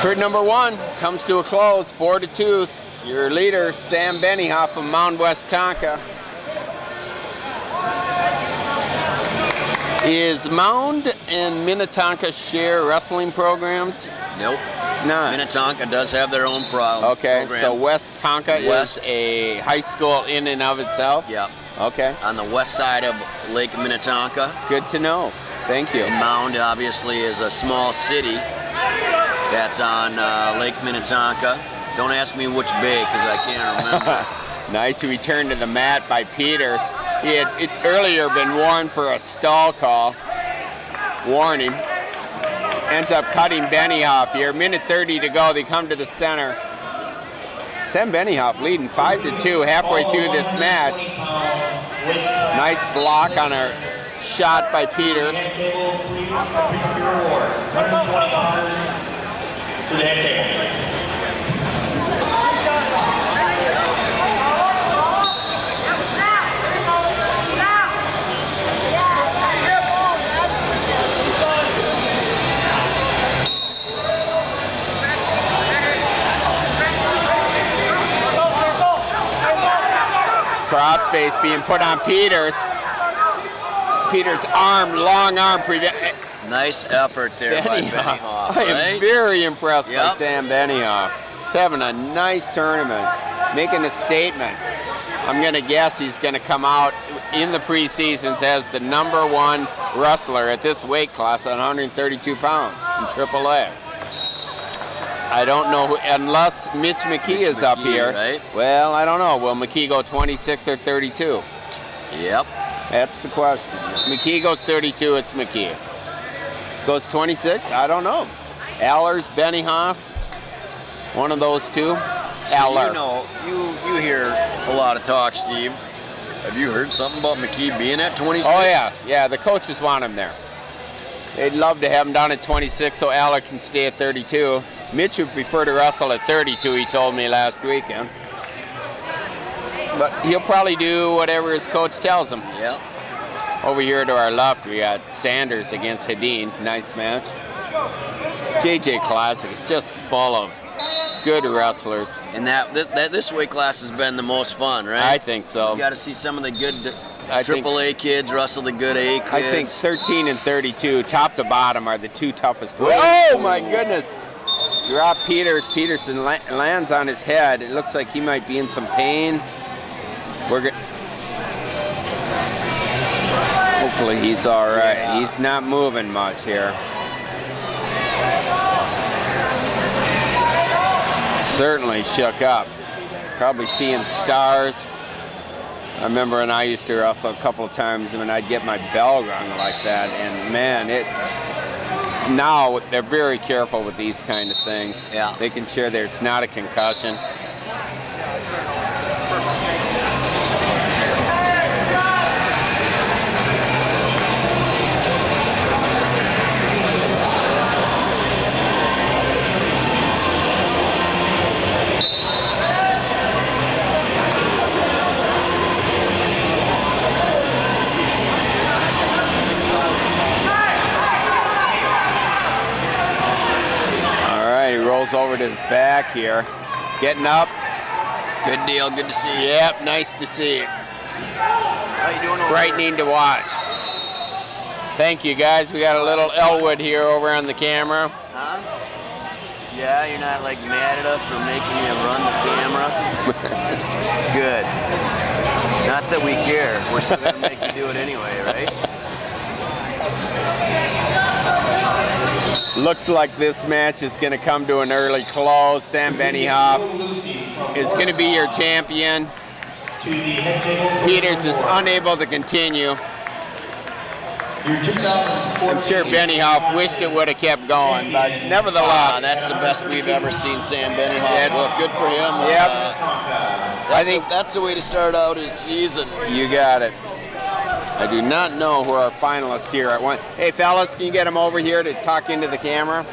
[SPEAKER 1] Period number 1 comes to a close, 4-2. Your leader, Sam Benioff from Mound West Tonka. Is Mound and Minnetonka share wrestling programs?
[SPEAKER 2] Nope.
[SPEAKER 1] It's not.
[SPEAKER 2] Minnetonka does have their own program.
[SPEAKER 1] So West Tonka is a high school in and of itself?
[SPEAKER 2] Yep.
[SPEAKER 1] Okay.
[SPEAKER 2] On the west side of Lake Minnetonka.
[SPEAKER 1] Good to know. Thank you.
[SPEAKER 2] And Mound obviously is a small city that's on Lake Minnetonka. Don't ask me which bay because I can't remember.
[SPEAKER 1] Nice return to the mat by Peters. He had earlier been warned for a stall call. Warning. Ends up cutting Benioff here. Minute 30 to go. They come to the center. Sam Benioff leading 5-2 halfway through this match. Nice block on a shot by Peters.
[SPEAKER 4] Table, please. Pick up your reward. $120 to the head table.
[SPEAKER 1] Crossface being put on Peters. Peters' arm, long arm,
[SPEAKER 2] Nice effort there by Benioff.
[SPEAKER 1] I am very impressed by
[SPEAKER 2] Yep.
[SPEAKER 1] Sam Benioff. He's having a nice tournament, making a statement. I'm going to guess he's going to come out in the preseasons as the #1 wrestler at this weight class at 132 pounds in AAA. I don't know who, unless Mitch McKee is up here.
[SPEAKER 2] Right?
[SPEAKER 1] Well, I don't know. Will McKee go 26 or 32?
[SPEAKER 2] Yep.
[SPEAKER 1] That's the question. If McKee goes 32, it's McKee. Goes 26? I don't know. Allers, Benioff, one of those two.
[SPEAKER 2] So
[SPEAKER 1] Aller.
[SPEAKER 2] you know, you hear a lot of talk, Steve. Have you heard something about McKee being at 26?
[SPEAKER 1] Oh yeah, yeah. The coaches want him there. They'd love to have him down at 26 so Aller can stay at 32. Mitch would prefer to wrestle at 32, he told me last weekend. But he'll probably do whatever his coach tells him.
[SPEAKER 2] Yep.
[SPEAKER 1] Over here to our left, we got Sanders against Hedin. Nice match. JJ Classic is just full of good wrestlers.
[SPEAKER 2] And this weight class has been the most fun, right?
[SPEAKER 1] I think so.
[SPEAKER 2] You got to see some of the good AAA kids wrestle the good A kids.
[SPEAKER 1] I think 13 and 32, top to bottom, are the two toughest. Oh my goodness! Drop Peters. Peterson lands on his head. It looks like he might be in some pain. Hopefully he's all right.
[SPEAKER 2] Yeah.
[SPEAKER 1] He's not moving much here. Certainly shook up. Probably seeing stars. I remember when I used to wrestle a couple of times when I'd get my bell rung like that, and man, now they're very careful with these kind of things.
[SPEAKER 2] Yeah.
[SPEAKER 1] Making sure there's not a concussion. Over to his back here. Getting up.
[SPEAKER 2] Good deal. Good to see you.
[SPEAKER 1] Yep, nice to see you.
[SPEAKER 2] How you doing over
[SPEAKER 1] Frightening to watch. Thank you, guys. We got a little Elwood here over on the camera.
[SPEAKER 2] Huh? Yeah, you're not like mad at us for making you run the camera? Good. Not that we care. We're still going to make you do it anyway, right?
[SPEAKER 1] Looks like this match is going to come to an early close. Sam Benioff is going to be your champion. Peters is unable to continue. I'm sure Benioff wished it would have kept going, but nevertheless.
[SPEAKER 2] That's the best we've ever seen Sam Benioff.
[SPEAKER 1] Yeah,
[SPEAKER 2] good for him.
[SPEAKER 1] Yep.
[SPEAKER 2] I think that's the way to start out his season.
[SPEAKER 1] You got it. I do not know who our finalists here are. Hey fellas, can you get them over here to talk into the camera?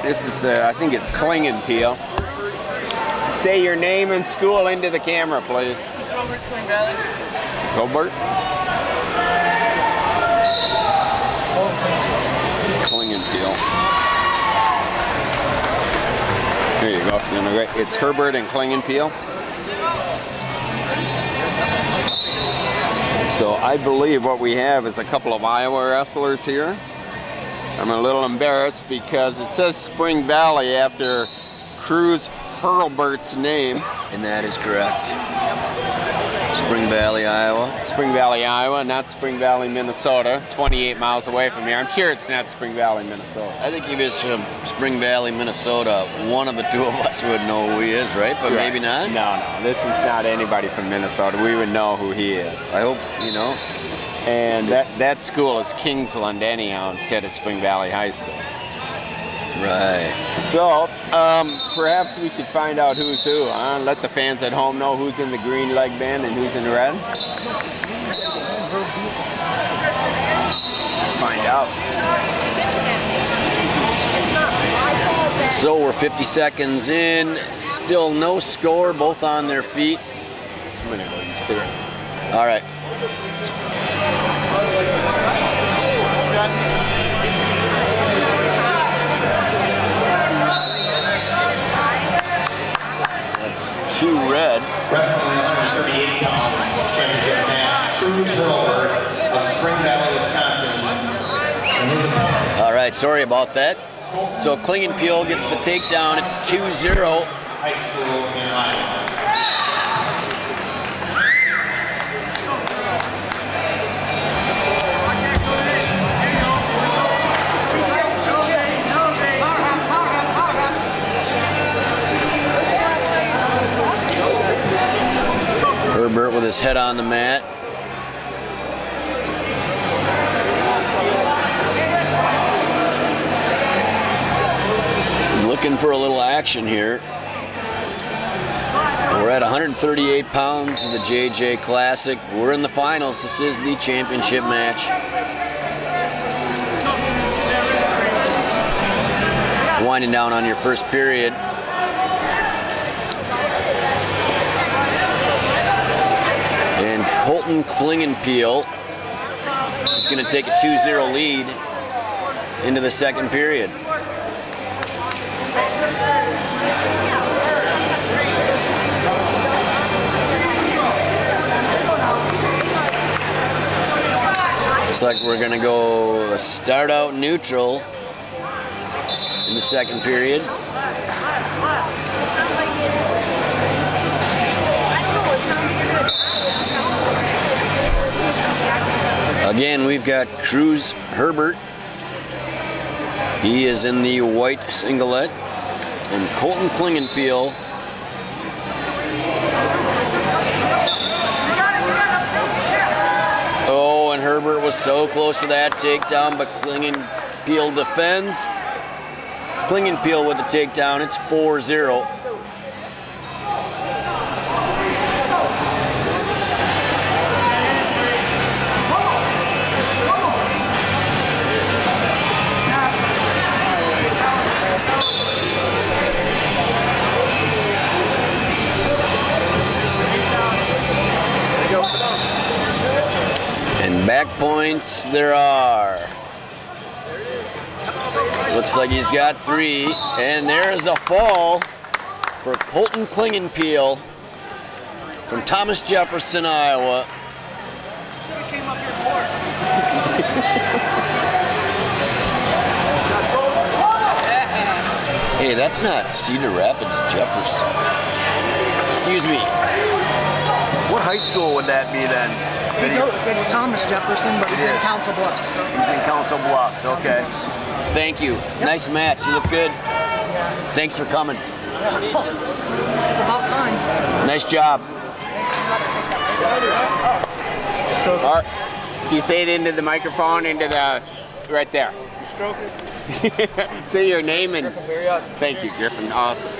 [SPEAKER 1] This is I think it's Klingenpeel. Say your name and school into the camera, please.
[SPEAKER 3] Gilbert, Swing Valley.
[SPEAKER 1] Gilbert? Klingenpeel. There you go. Doing a great right, it's Herbert and Klingenpeel. So I believe what we have is a couple of Iowa wrestlers here. I'm a little embarrassed because it says Spring Valley after Cruz Herbert's name.
[SPEAKER 2] And that is correct. Spring Valley, Iowa.
[SPEAKER 1] Spring Valley, Iowa, not Spring Valley, Minnesota, 28 miles away from here. I'm sure it's not Spring Valley, Minnesota.
[SPEAKER 2] I think if it's from Spring Valley, Minnesota, one of the two of us would know who he is, right? But maybe not?
[SPEAKER 1] No, this is not anybody from Minnesota. We would know who he is.
[SPEAKER 2] I hope, you know.
[SPEAKER 1] And that school is Kingsland anyhow instead of Spring Valley High School.
[SPEAKER 2] Right.
[SPEAKER 1] So, perhaps we should find out who's who, huh? Let the fans at home know who's in the green leg band and who's in the red. Find out.
[SPEAKER 2] So we're 50 seconds in, still no score, both on their feet.
[SPEAKER 1] I'm gonna go use the red.
[SPEAKER 2] All right. That's 2 red.
[SPEAKER 4] Wrestling 138-pound championship match, Cruz Herberts of Spring Valley, Wisconsin, and his opponent.
[SPEAKER 2] All right, sorry about that. So Klingenpeel gets the takedown. It's 2-0.
[SPEAKER 4] High school in Iowa.
[SPEAKER 2] Herbert with his head on the mat. Looking for a little action here. We're at 138 pounds of the JJ Classic. We're in the finals. This is the championship match. Winding down on your first period. And Colton Klingenpeel is going to take a 2-0 lead into the second period. Looks like we're going to go start out neutral in the second period. Again, we've got Cruz Herbert. He is in the white singlet. And Colton Klingenpeel oh, and Herbert was so close to that takedown, but Klingenpeel defends. Klingenpeel with the takedown. It's 4-0. And back points there are. Looks like he's got 3. And there's a fall for Colton Klingenpeel from Thomas Jefferson, Iowa.
[SPEAKER 3] Should have came up here more.
[SPEAKER 2] Hey, that's not Cedar Rapids, Jefferson. Excuse me. What high school would that be then?
[SPEAKER 5] It's Thomas Jefferson, but he's in Council Bluffs.
[SPEAKER 2] He's in Council Bluffs, okay. Thank you. Yep. Nice match. You look good. Thanks for coming.
[SPEAKER 5] It's about time.
[SPEAKER 2] Nice job.
[SPEAKER 1] All right. Can you say it into the microphone, into the, right there? Say your name and, thank you, Griffin, awesome.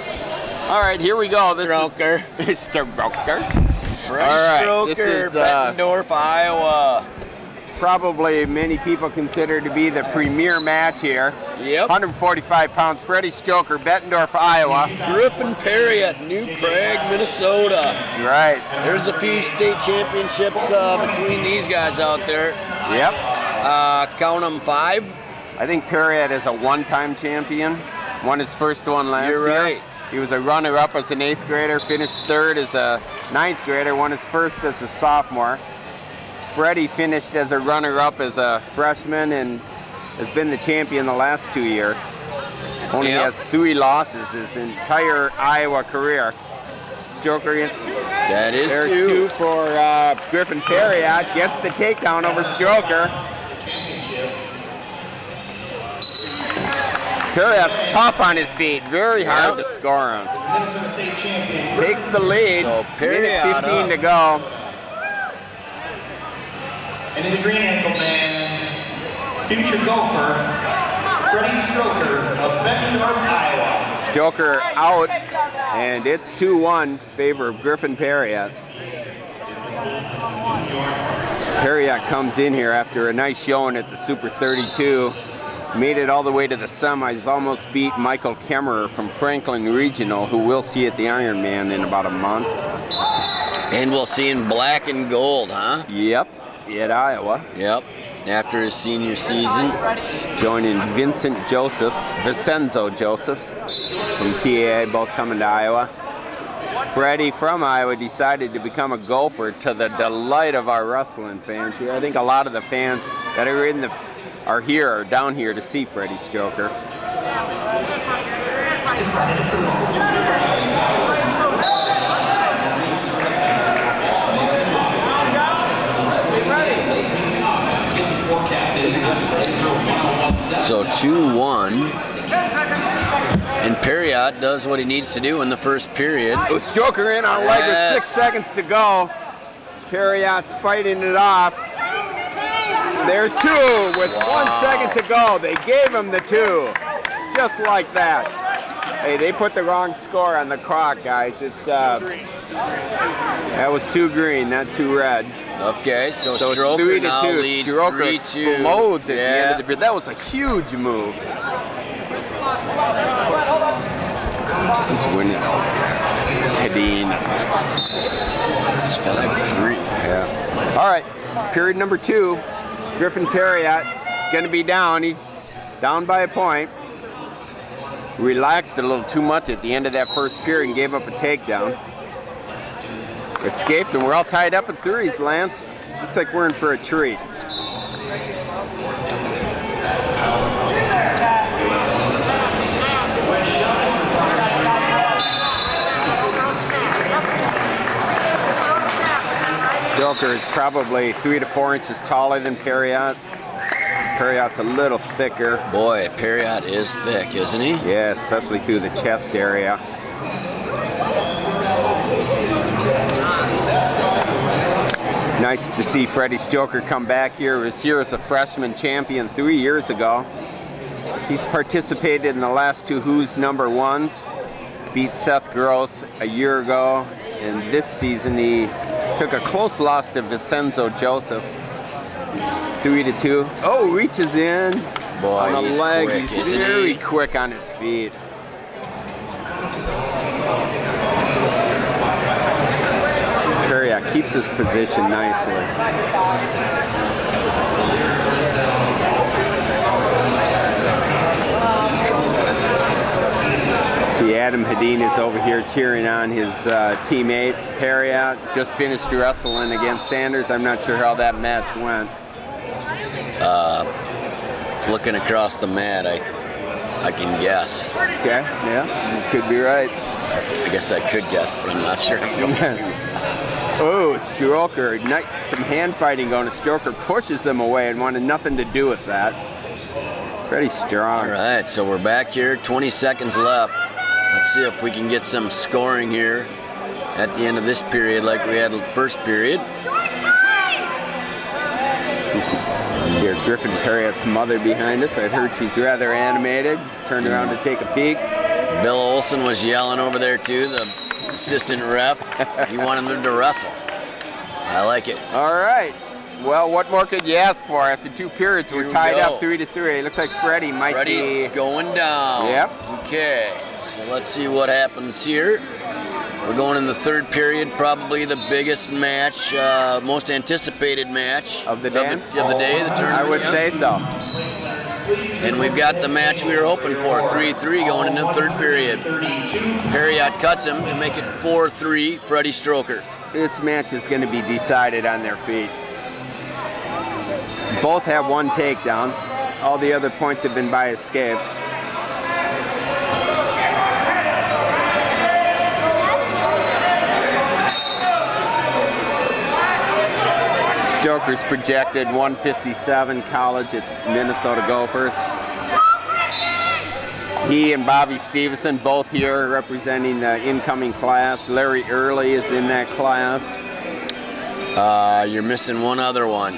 [SPEAKER 1] All right, here we go. This
[SPEAKER 2] Stroker.
[SPEAKER 1] is Stroker.
[SPEAKER 2] Fresh Stroker,
[SPEAKER 1] this is
[SPEAKER 2] Bettendorf, Iowa.
[SPEAKER 1] Probably many people consider to be the premier match here.
[SPEAKER 2] Yep.
[SPEAKER 1] 145 pounds, Freddie Stroker, Bettendorf, Iowa.
[SPEAKER 2] Griffin Perry at New Prague, Minnesota.
[SPEAKER 1] Right.
[SPEAKER 2] There's a few state championships between these guys out there.
[SPEAKER 1] Yep.
[SPEAKER 2] Count them 5.
[SPEAKER 1] I think Perriott is a one-time champion. Won his first one last year.
[SPEAKER 2] You're right.
[SPEAKER 1] He was a runner-up as an 8th grader, finished 3rd as a 9th grader, won his first as a sophomore. Freddie finished as a runner-up as a freshman and has been the champion the last 2 years. Only has 3 losses his entire Iowa career. Stroker,
[SPEAKER 2] that is
[SPEAKER 1] there's 2 for Griffin Perriott, gets the takedown over Stroker. Perriott's tough on his feet, very hard to score on.
[SPEAKER 4] Minnesota State champion.
[SPEAKER 1] Takes the lead,
[SPEAKER 2] So
[SPEAKER 1] minute 15
[SPEAKER 2] up.
[SPEAKER 1] to go.
[SPEAKER 4] And in the green ankle band, future Gopher, Freddie Stroker of Bettendorf, Iowa.
[SPEAKER 1] Stroker out, and it's 2-1 favor of Griffin Perriott. Perriott comes in here after a nice showing at the Super 32. Made it all the way to the semis, almost beat Michael Kemmerer from Franklin Regional, who we'll see at the Ironman in about a month.
[SPEAKER 2] And we'll see in black and gold, huh?
[SPEAKER 1] Yep, at Iowa.
[SPEAKER 2] Yep, after his senior season.
[SPEAKER 1] Joining Vincenzo Josephs from PAA, both coming to Iowa. Freddie from Iowa decided to become a Gopher to the delight of our wrestling fans here. I think a lot of the fans that are down here to see Freddie Stroker.
[SPEAKER 2] So 2-1. And Perriott does what he needs to do in the first period.
[SPEAKER 1] With Stroker in on a leg with 6 seconds to go. Perriott's fighting it off. There's 2 with 1 second to go. They gave him the 2, just like that. Hey, they put the wrong score on the clock, guys. It's that was 2 green, not 2 red.
[SPEAKER 2] Okay, so
[SPEAKER 1] So it's
[SPEAKER 2] Stroker now
[SPEAKER 1] 3-2.
[SPEAKER 2] leads
[SPEAKER 1] Stroker
[SPEAKER 2] 3-2.
[SPEAKER 1] explodes at the end of the period. That was a huge move. It's winning. Kadeen.
[SPEAKER 2] It's 5-3.
[SPEAKER 1] Yeah. All right, period number 2. Griffin Perriott is going to be down. He's down by a point. Relaxed a little too much at the end of that first period and gave up a takedown. Escaped, and we're all tied up at 3s, Lance. Looks like we're in for a treat. Stroker is probably 3 to 4 inches taller than Perriott. Perriott's a little thicker.
[SPEAKER 2] Boy, Perriott is thick, isn't he?
[SPEAKER 1] Yeah, especially through the chest area. Nice to see Freddie Stroker come back here. He was here as a freshman champion 3 years ago. He's participated in the last 2 Who's number 1s. Beat Seth Gross a year ago. And this season he took a close loss to Vincenzo Joseph. 3-2. Oh, reaches in.
[SPEAKER 2] Boy,
[SPEAKER 1] on the
[SPEAKER 2] he's
[SPEAKER 1] leg.
[SPEAKER 2] quick,
[SPEAKER 1] He's
[SPEAKER 2] isn't
[SPEAKER 1] very
[SPEAKER 2] he?
[SPEAKER 1] quick on his feet. Perriott keeps his position nicely. See, Adam Hedin is over here cheering on his teammate, Perriott. Just finished wrestling against Sanders. I'm not sure how that match went.
[SPEAKER 2] Looking across the mat, I can guess.
[SPEAKER 1] Okay, yeah, you could be right.
[SPEAKER 2] I guess I could guess, but I'm not sure.
[SPEAKER 1] Oh, Stroker, some hand fighting going. Stroker pushes him away and wanted nothing to do with that. Pretty strong.
[SPEAKER 2] All right, so we're back here, 20 seconds left. Let's see if we can get some scoring here at the end of this period like we had the first period. Here's Griffin Perriott's mother behind us. I heard she's rather animated. Turned around to take a peek. Bill Olson was yelling over there too, the assistant ref. He wanted them to wrestle. I like it.
[SPEAKER 1] All right. Well, what more could you ask for after 2 periods? We're tied up 3-3. Looks like Freddie might
[SPEAKER 2] Freddie's going down.
[SPEAKER 1] Yep.
[SPEAKER 2] Okay, so let's see what happens here. We're going in the 3rd period, probably the biggest match, most anticipated match
[SPEAKER 1] of the day,
[SPEAKER 2] the tournament.
[SPEAKER 1] I would say so.
[SPEAKER 2] And we've got the match we were hoping for, 3-3 going into the third period. Perriott cuts him to make it 4-3, Freddie Stroker.
[SPEAKER 1] This match is going to be decided on their feet. Both have one takedown. All the other points have been by escapes. Stoker's projected 157 college at Minnesota Gophers. He and Bobby Stevenson both here representing the incoming class. Larry Early is in that class.
[SPEAKER 2] You're missing one other one.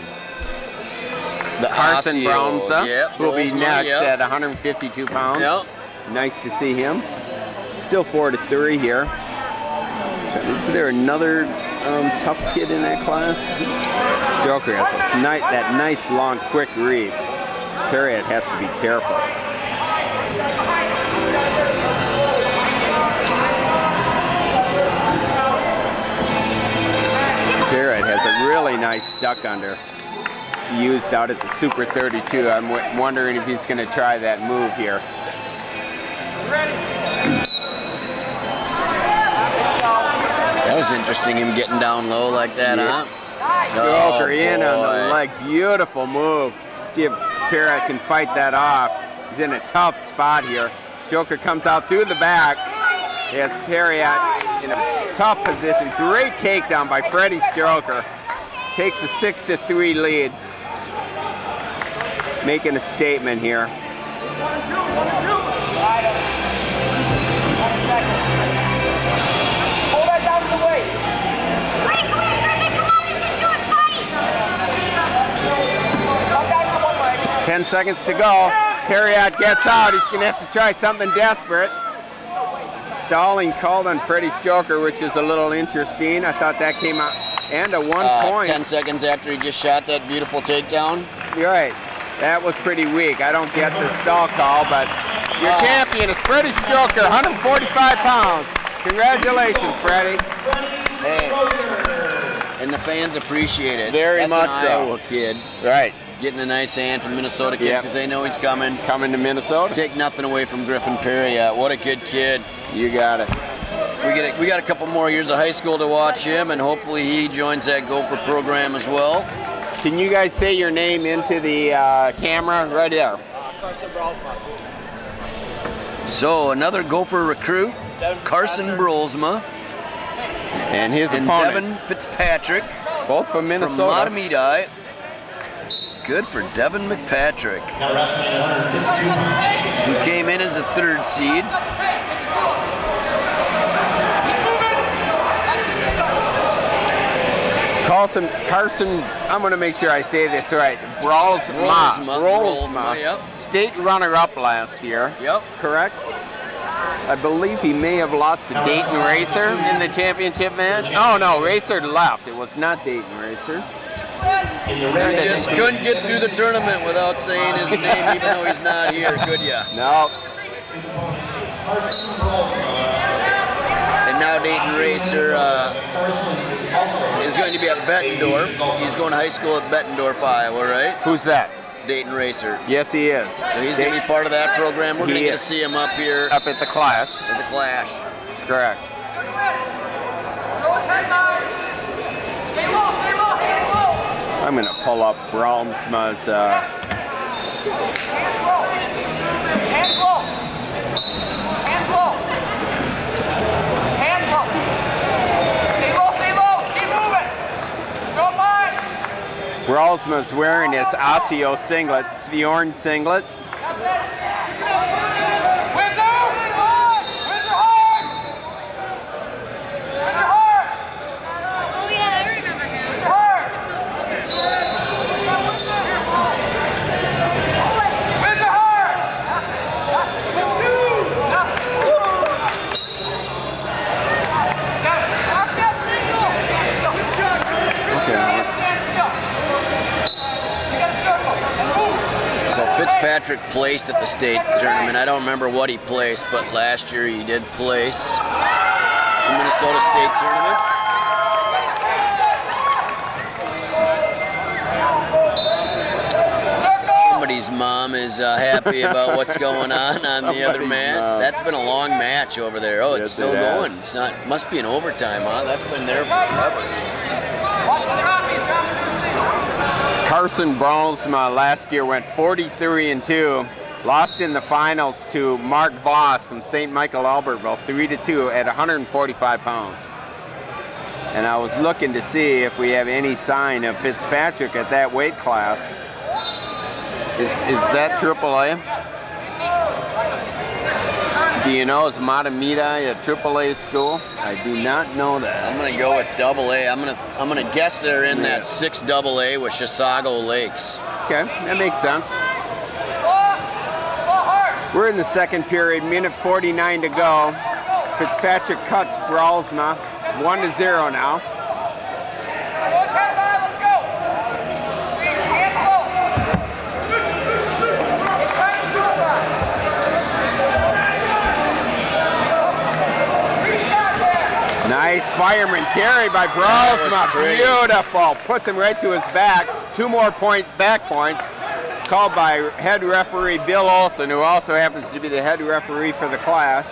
[SPEAKER 2] The
[SPEAKER 1] Carson Brownsa,
[SPEAKER 2] yep,
[SPEAKER 1] who will be next
[SPEAKER 2] yep.
[SPEAKER 1] at 152 pounds.
[SPEAKER 2] Yep.
[SPEAKER 1] Nice to see him. Still 4-3 here. Is there another tough kid in that class? Stroker has that nice, long, quick reach. Perriott has to be careful. Perriott has a really nice duck under. Used out at the Super 32. I'm wondering if he's going to try that move here.
[SPEAKER 2] That was interesting, him getting down low like that,
[SPEAKER 1] yeah.
[SPEAKER 2] huh?
[SPEAKER 1] Stroker in on the leg. Beautiful move. See if Perriott can fight that off. He's in a tough spot here. Stroker comes out through the back. He has Perriott in a tough position. Great takedown by Freddie Stroker. Takes a 6-3 lead. Making a statement here.
[SPEAKER 3] Hold that down to the weight. Wait, come on, you can do it, buddy. Come down to one leg.
[SPEAKER 1] 10 seconds to go. Perriott gets out. He's going to have to try something desperate. Stalling called on Freddie Stroker, which is a little interesting. I thought that came out. And a 1 point.
[SPEAKER 2] 10 seconds after he just shot that beautiful takedown.
[SPEAKER 1] You're right. That was pretty weak. I don't get the stall call, but your champion is Freddie Stroker, 145 pounds. Congratulations, Freddie.
[SPEAKER 2] Hey, and the fans appreciate it.
[SPEAKER 1] Very
[SPEAKER 2] That's
[SPEAKER 1] much
[SPEAKER 2] an
[SPEAKER 1] so.
[SPEAKER 2] Iowa kid.
[SPEAKER 1] Right.
[SPEAKER 2] Getting a nice hand from Minnesota kids
[SPEAKER 1] Yep.
[SPEAKER 2] because they know he's coming.
[SPEAKER 1] Coming to Minnesota.
[SPEAKER 2] Take nothing away from Griffin Perriott. What a good kid.
[SPEAKER 1] You got it.
[SPEAKER 2] We got a couple more years of high school to watch him, and hopefully he joins that Gopher program as well.
[SPEAKER 1] Can you guys say your name into the camera right there?
[SPEAKER 2] So another Gopher recruit, Carson Brolsma,
[SPEAKER 1] And his
[SPEAKER 2] and
[SPEAKER 1] opponent.
[SPEAKER 2] Devin Fitzpatrick
[SPEAKER 1] Both from
[SPEAKER 2] from
[SPEAKER 1] Minnesota.
[SPEAKER 2] Matamidi. Good for Devin McPatrick,
[SPEAKER 4] Now wrestling at 152 pounds.
[SPEAKER 2] who came in as a 3rd seed.
[SPEAKER 1] Carson, I'm going to make sure I say this right. Brolsma,
[SPEAKER 2] yep.
[SPEAKER 1] state runner-up last year.
[SPEAKER 2] Yep.
[SPEAKER 1] Correct? I believe he may have lost to Dayton Racer in the championship match. Oh no, Racer left. It was not Dayton Racer.
[SPEAKER 4] In the
[SPEAKER 2] You
[SPEAKER 4] red
[SPEAKER 2] just couldn't get through the tournament without saying his name, even though he's not here, could ya?
[SPEAKER 1] No.
[SPEAKER 2] And now Dayton Racer is going to be at Bettendorf. He's going to high school at Bettendorf, Iowa, right?
[SPEAKER 1] Who's that?
[SPEAKER 2] Dayton Racer.
[SPEAKER 1] Yes, he is.
[SPEAKER 2] So he's going to be part of that program. We're going to get to see him up here
[SPEAKER 1] Up at the class.
[SPEAKER 2] at the Clash.
[SPEAKER 1] That's correct. I'm going to pull up Brolsma's
[SPEAKER 3] Hands low. Hands low. Hands low. Stay low, stay low. Keep moving. Go by.
[SPEAKER 1] Brolsma's wearing his Osseo singlet. It's the orange singlet.
[SPEAKER 3] Where's your heart? Where's your heart? Where's your heart?
[SPEAKER 6] Oh yeah, I remember him.
[SPEAKER 3] Where's your heart? Where's your heart?
[SPEAKER 2] So Fitzpatrick placed at the state tournament. I don't remember what he placed, but last year he did place the Minnesota State tournament. Somebody's mom is happy about what's going on the other mat. That's been a long match over there. Oh, it's still going. It's not. Must be an overtime, huh? That's been there forever.
[SPEAKER 1] Carson Bralsma last year went 43-2. Lost in the finals to Mark Voss from St. Michael, Albertville, 3-2 at 145 pounds. And I was looking to see if we have any sign of Fitzpatrick at that weight class. Is that AAA? Do you know, is Matamita a AAA school? I do not know that.
[SPEAKER 2] I'm gonna go with AA. I'm gonna guess they're in that 6AA with Chisago Lakes.
[SPEAKER 1] Okay, that makes sense. We're in the second period, minute 49 to go. Fitzpatrick cuts Bralsma, 1-0 now. Nice fireman carry by Bralsma, beautiful. Puts him right to his back. 2 more back points. Called by head referee Bill Olson, who also happens to be the head referee for the class.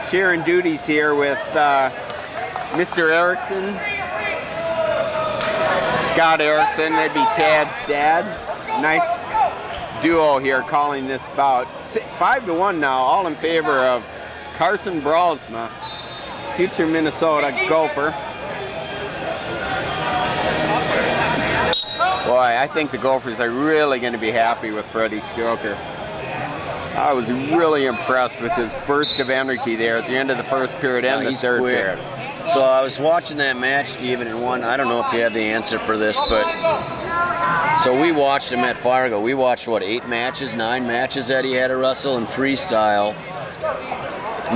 [SPEAKER 1] Sharing duties here with Mr. Erickson, Scott Erickson, that'd be Chad's dad. Nice duo here calling this bout. 5-1 now, all in favor of Carson Bralsma, future Minnesota Gopher. Boy, I think the Gophers are really going to be happy with Freddie Stroker. I was really impressed with his burst of energy there at the end of the first period and the third period.
[SPEAKER 2] So I was watching that match, Steven, and I don't know if you have the answer for this, but so we watched him at Fargo. We watched, what, 9 matches that he had to wrestle in freestyle.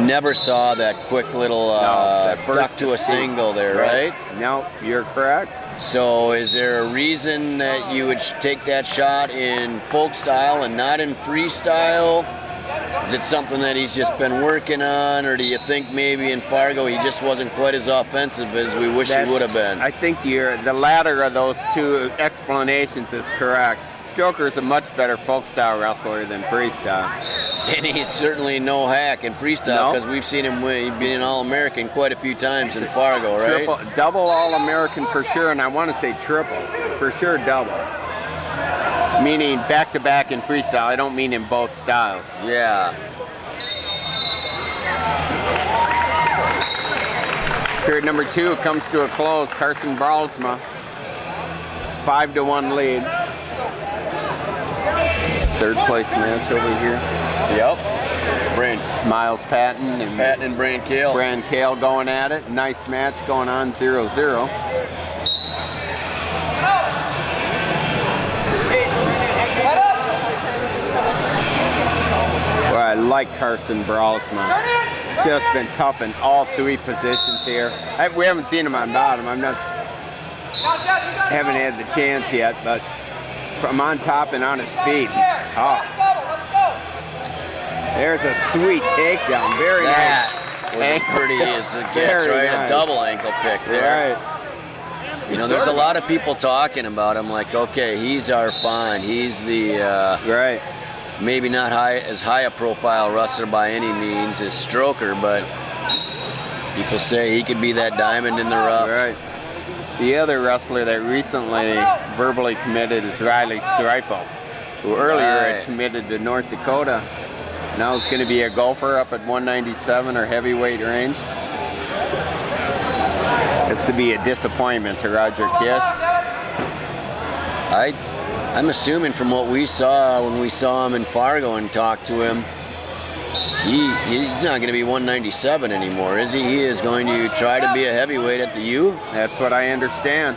[SPEAKER 2] Never saw that quick little duck to a single there, right?
[SPEAKER 1] No, you're correct.
[SPEAKER 2] So is there a reason that you would take that shot in folk style and not in freestyle? Is it something that he's just been working on, or do you think maybe in Fargo he just wasn't quite as offensive as we wish he would have been?
[SPEAKER 1] I think the latter of those 2 explanations is correct. Stroker is a much better folk style wrestler than freestyle.
[SPEAKER 2] And he's certainly no hack in freestyle, because we've seen him win. He's been an All-American quite a few times in Fargo, right?
[SPEAKER 1] Double All-American for sure, and I want to say triple. For sure double. Meaning back-to-back in freestyle. I don't mean in both styles.
[SPEAKER 2] Yeah.
[SPEAKER 1] Period number 2 comes to a close. Carson Bralsma, 5-1 lead. Third place match over here.
[SPEAKER 2] Yep.
[SPEAKER 1] Miles Patton
[SPEAKER 2] and Brand Kale.
[SPEAKER 1] Brand Kale going at it. Nice match going on, 0-0. Well, I like Carson Bralsma. Just been tough in all 3 positions here. We haven't seen him on bottom. Haven't had the chance yet, but from on top and on his feet, he's tough. There's a sweet takedown. Very nice.
[SPEAKER 2] That was pretty as it gets, right? Nice. A double ankle pick there.
[SPEAKER 1] Right.
[SPEAKER 2] You know, there's a lot of people talking about him like, okay, he's our find. He's the
[SPEAKER 1] right.
[SPEAKER 2] Maybe not as high a profile wrestler by any means as Stroker, but people say he could be that diamond in the rough.
[SPEAKER 1] Right. The other wrestler that recently verbally committed is Riley Streifel, who earlier had committed to North Dakota. Now he's going to be a Gopher up at 197 or heavyweight range. It's to be a disappointment to Roger Kish.
[SPEAKER 2] I'm assuming from what we saw when we saw him in Fargo and talked to him, he's not going to be 197 anymore, is he? He is going to try to be a heavyweight at the U?
[SPEAKER 1] That's what I understand.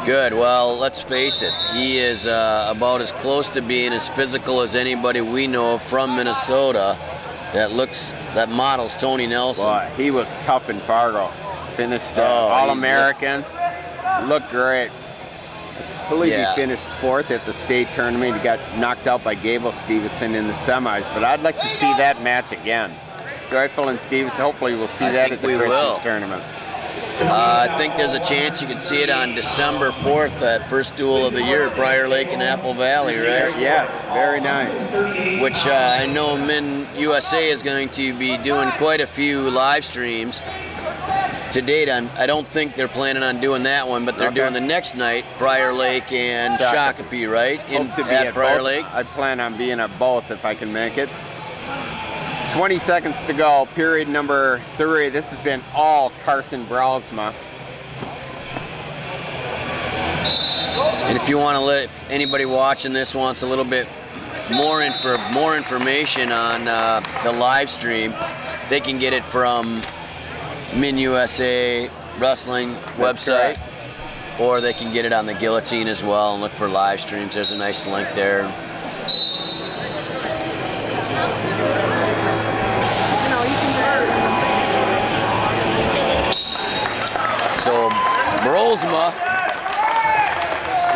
[SPEAKER 2] Good. Well, let's face it. He is about as close to being as physical as anybody we know of from Minnesota that models Tony Nelson.
[SPEAKER 1] Boy, he was tough in Fargo. Finished All-American. Looked great. I believe he finished 4th at the state tournament. He got knocked out by Gable Stevenson in the semis, but I'd like to see that match again. Streifel and Stevenson, hopefully we'll see that at the Christmas tournament.
[SPEAKER 2] I think there's a chance you could see it on December 4th, that first duel of the year, Prior Lake and Apple Valley, right?
[SPEAKER 1] Yes, very nice.
[SPEAKER 2] Which I know Min USA is going to be doing quite a few live streams. To date, I don't think they're planning on doing that one, but they're doing the next night, Prior Lake and Shakopee, right? At Prior Lake.
[SPEAKER 1] I plan on being at both if I can make it. 20 seconds to go, period number 3. This has been all Carson Browsma.
[SPEAKER 2] And if you want to let anybody watching this wants a little bit more information on the live stream, they can get it from Min USA Wrestling website, or they can get it on the Guillotine as well and look for live streams. There's a nice link there. So Brolsma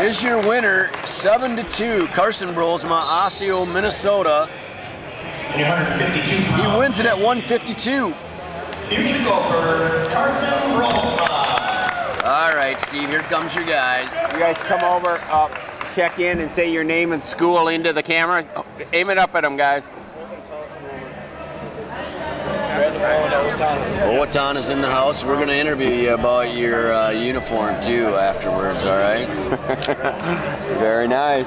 [SPEAKER 2] is your winner, 7-2. Carson Brolsma, Osseo, Minnesota.
[SPEAKER 4] And 152 pounds.
[SPEAKER 2] He wins it at 152.
[SPEAKER 4] Future golfer Carson Brolsma.
[SPEAKER 2] All right, Steve, here comes your guy.
[SPEAKER 1] You guys come over, check in and say your name and school into the camera. Aim it up at them, guys.
[SPEAKER 2] Owatonna is in the house. We're going to interview you about your uniform too afterwards, all right?
[SPEAKER 1] Very nice.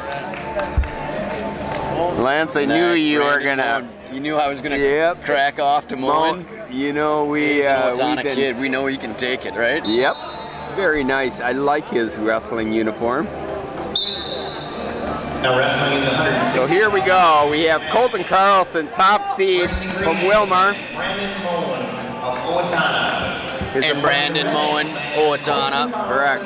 [SPEAKER 1] Lance, I knew you were going to...
[SPEAKER 2] You knew I was going to crack off to Moen?
[SPEAKER 1] You know,
[SPEAKER 2] He's an Owatonna kid. We know he can take it, right?
[SPEAKER 1] Yep. Very nice. I like his wrestling uniform.
[SPEAKER 4] Now wrestling in the 160.
[SPEAKER 1] So here we go. We have Colton Carlson, top seed from Wilmar.
[SPEAKER 4] Brandon Moen of Owatonna.
[SPEAKER 2] And Brandon Moen, Owatonna.
[SPEAKER 1] Correct.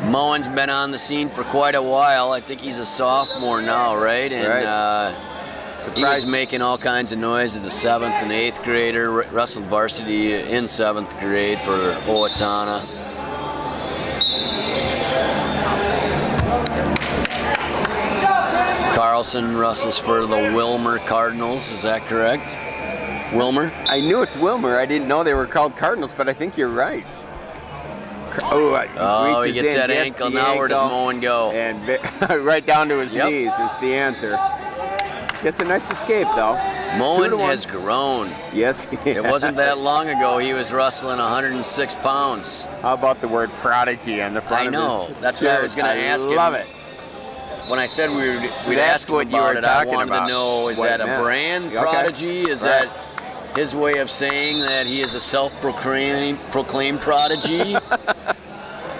[SPEAKER 2] Moen's been on the scene for quite a while. I think he's a sophomore now, right? And he was making all kinds of noise as a 7th and 8th grader. Wrestled varsity in 7th grade for Owatonna. Carlson wrestles for the Wilmer Cardinals, is that correct? Wilmer?
[SPEAKER 1] I knew it's Wilmer. I didn't know they were called Cardinals, but I think you're right.
[SPEAKER 2] Oh, he gets that ankle. Now where does Moen go?
[SPEAKER 1] And right down to his knees is the answer. Gets a nice escape, though.
[SPEAKER 2] Moen has grown.
[SPEAKER 1] Yes, he
[SPEAKER 2] It wasn't that long ago he was wrestling 106 pounds.
[SPEAKER 1] How about the word prodigy on the front
[SPEAKER 2] of his
[SPEAKER 1] shirt?
[SPEAKER 2] That's what I was going to ask him.
[SPEAKER 1] I love it.
[SPEAKER 2] When I said we'd ask him about it, I wanted to know, is that a brand prodigy? Is that his way of saying that he is a self-proclaimed prodigy?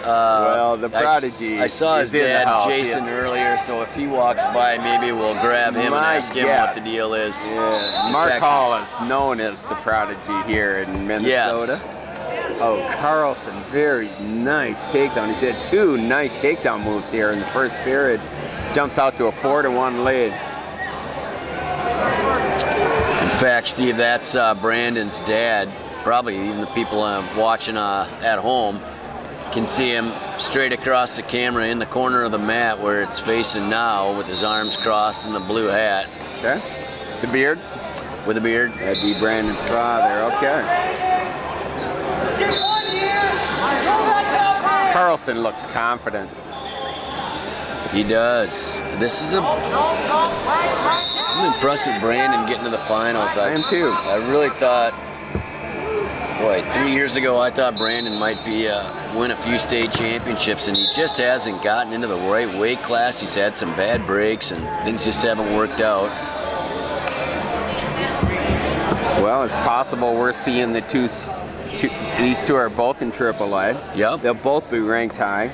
[SPEAKER 1] Well, the prodigy.
[SPEAKER 2] I saw his dad, Jason, earlier, so if he walks by, maybe we'll grab him and ask him what the deal is.
[SPEAKER 1] Yeah. Mark Hall is known as the prodigy here in Minnesota.
[SPEAKER 2] Yes.
[SPEAKER 1] Oh, Carlson, very nice takedown. He's had 2 nice takedown moves here in the first period. Jumps out to a 4-1 lead.
[SPEAKER 2] In fact, Steve, that's Brandon's dad. Probably even the people watching at home can see him straight across the camera in the corner of the mat where it's facing now, with his arms crossed and the blue hat.
[SPEAKER 1] Okay. The beard?
[SPEAKER 2] With a beard.
[SPEAKER 1] That'd be Brandon's father. Okay. Carlson looks confident.
[SPEAKER 2] He does. This is I'm impressed with Brandon getting to the finals.
[SPEAKER 1] I am too.
[SPEAKER 2] I really thought, boy, 3 years ago I thought Brandon might be win a few state championships, and he just hasn't gotten into the right weight class. He's had some bad breaks and things just haven't worked out.
[SPEAKER 1] Well, it's possible we're seeing these 2 are both in AAA.
[SPEAKER 2] Yep.
[SPEAKER 1] They'll both be ranked high.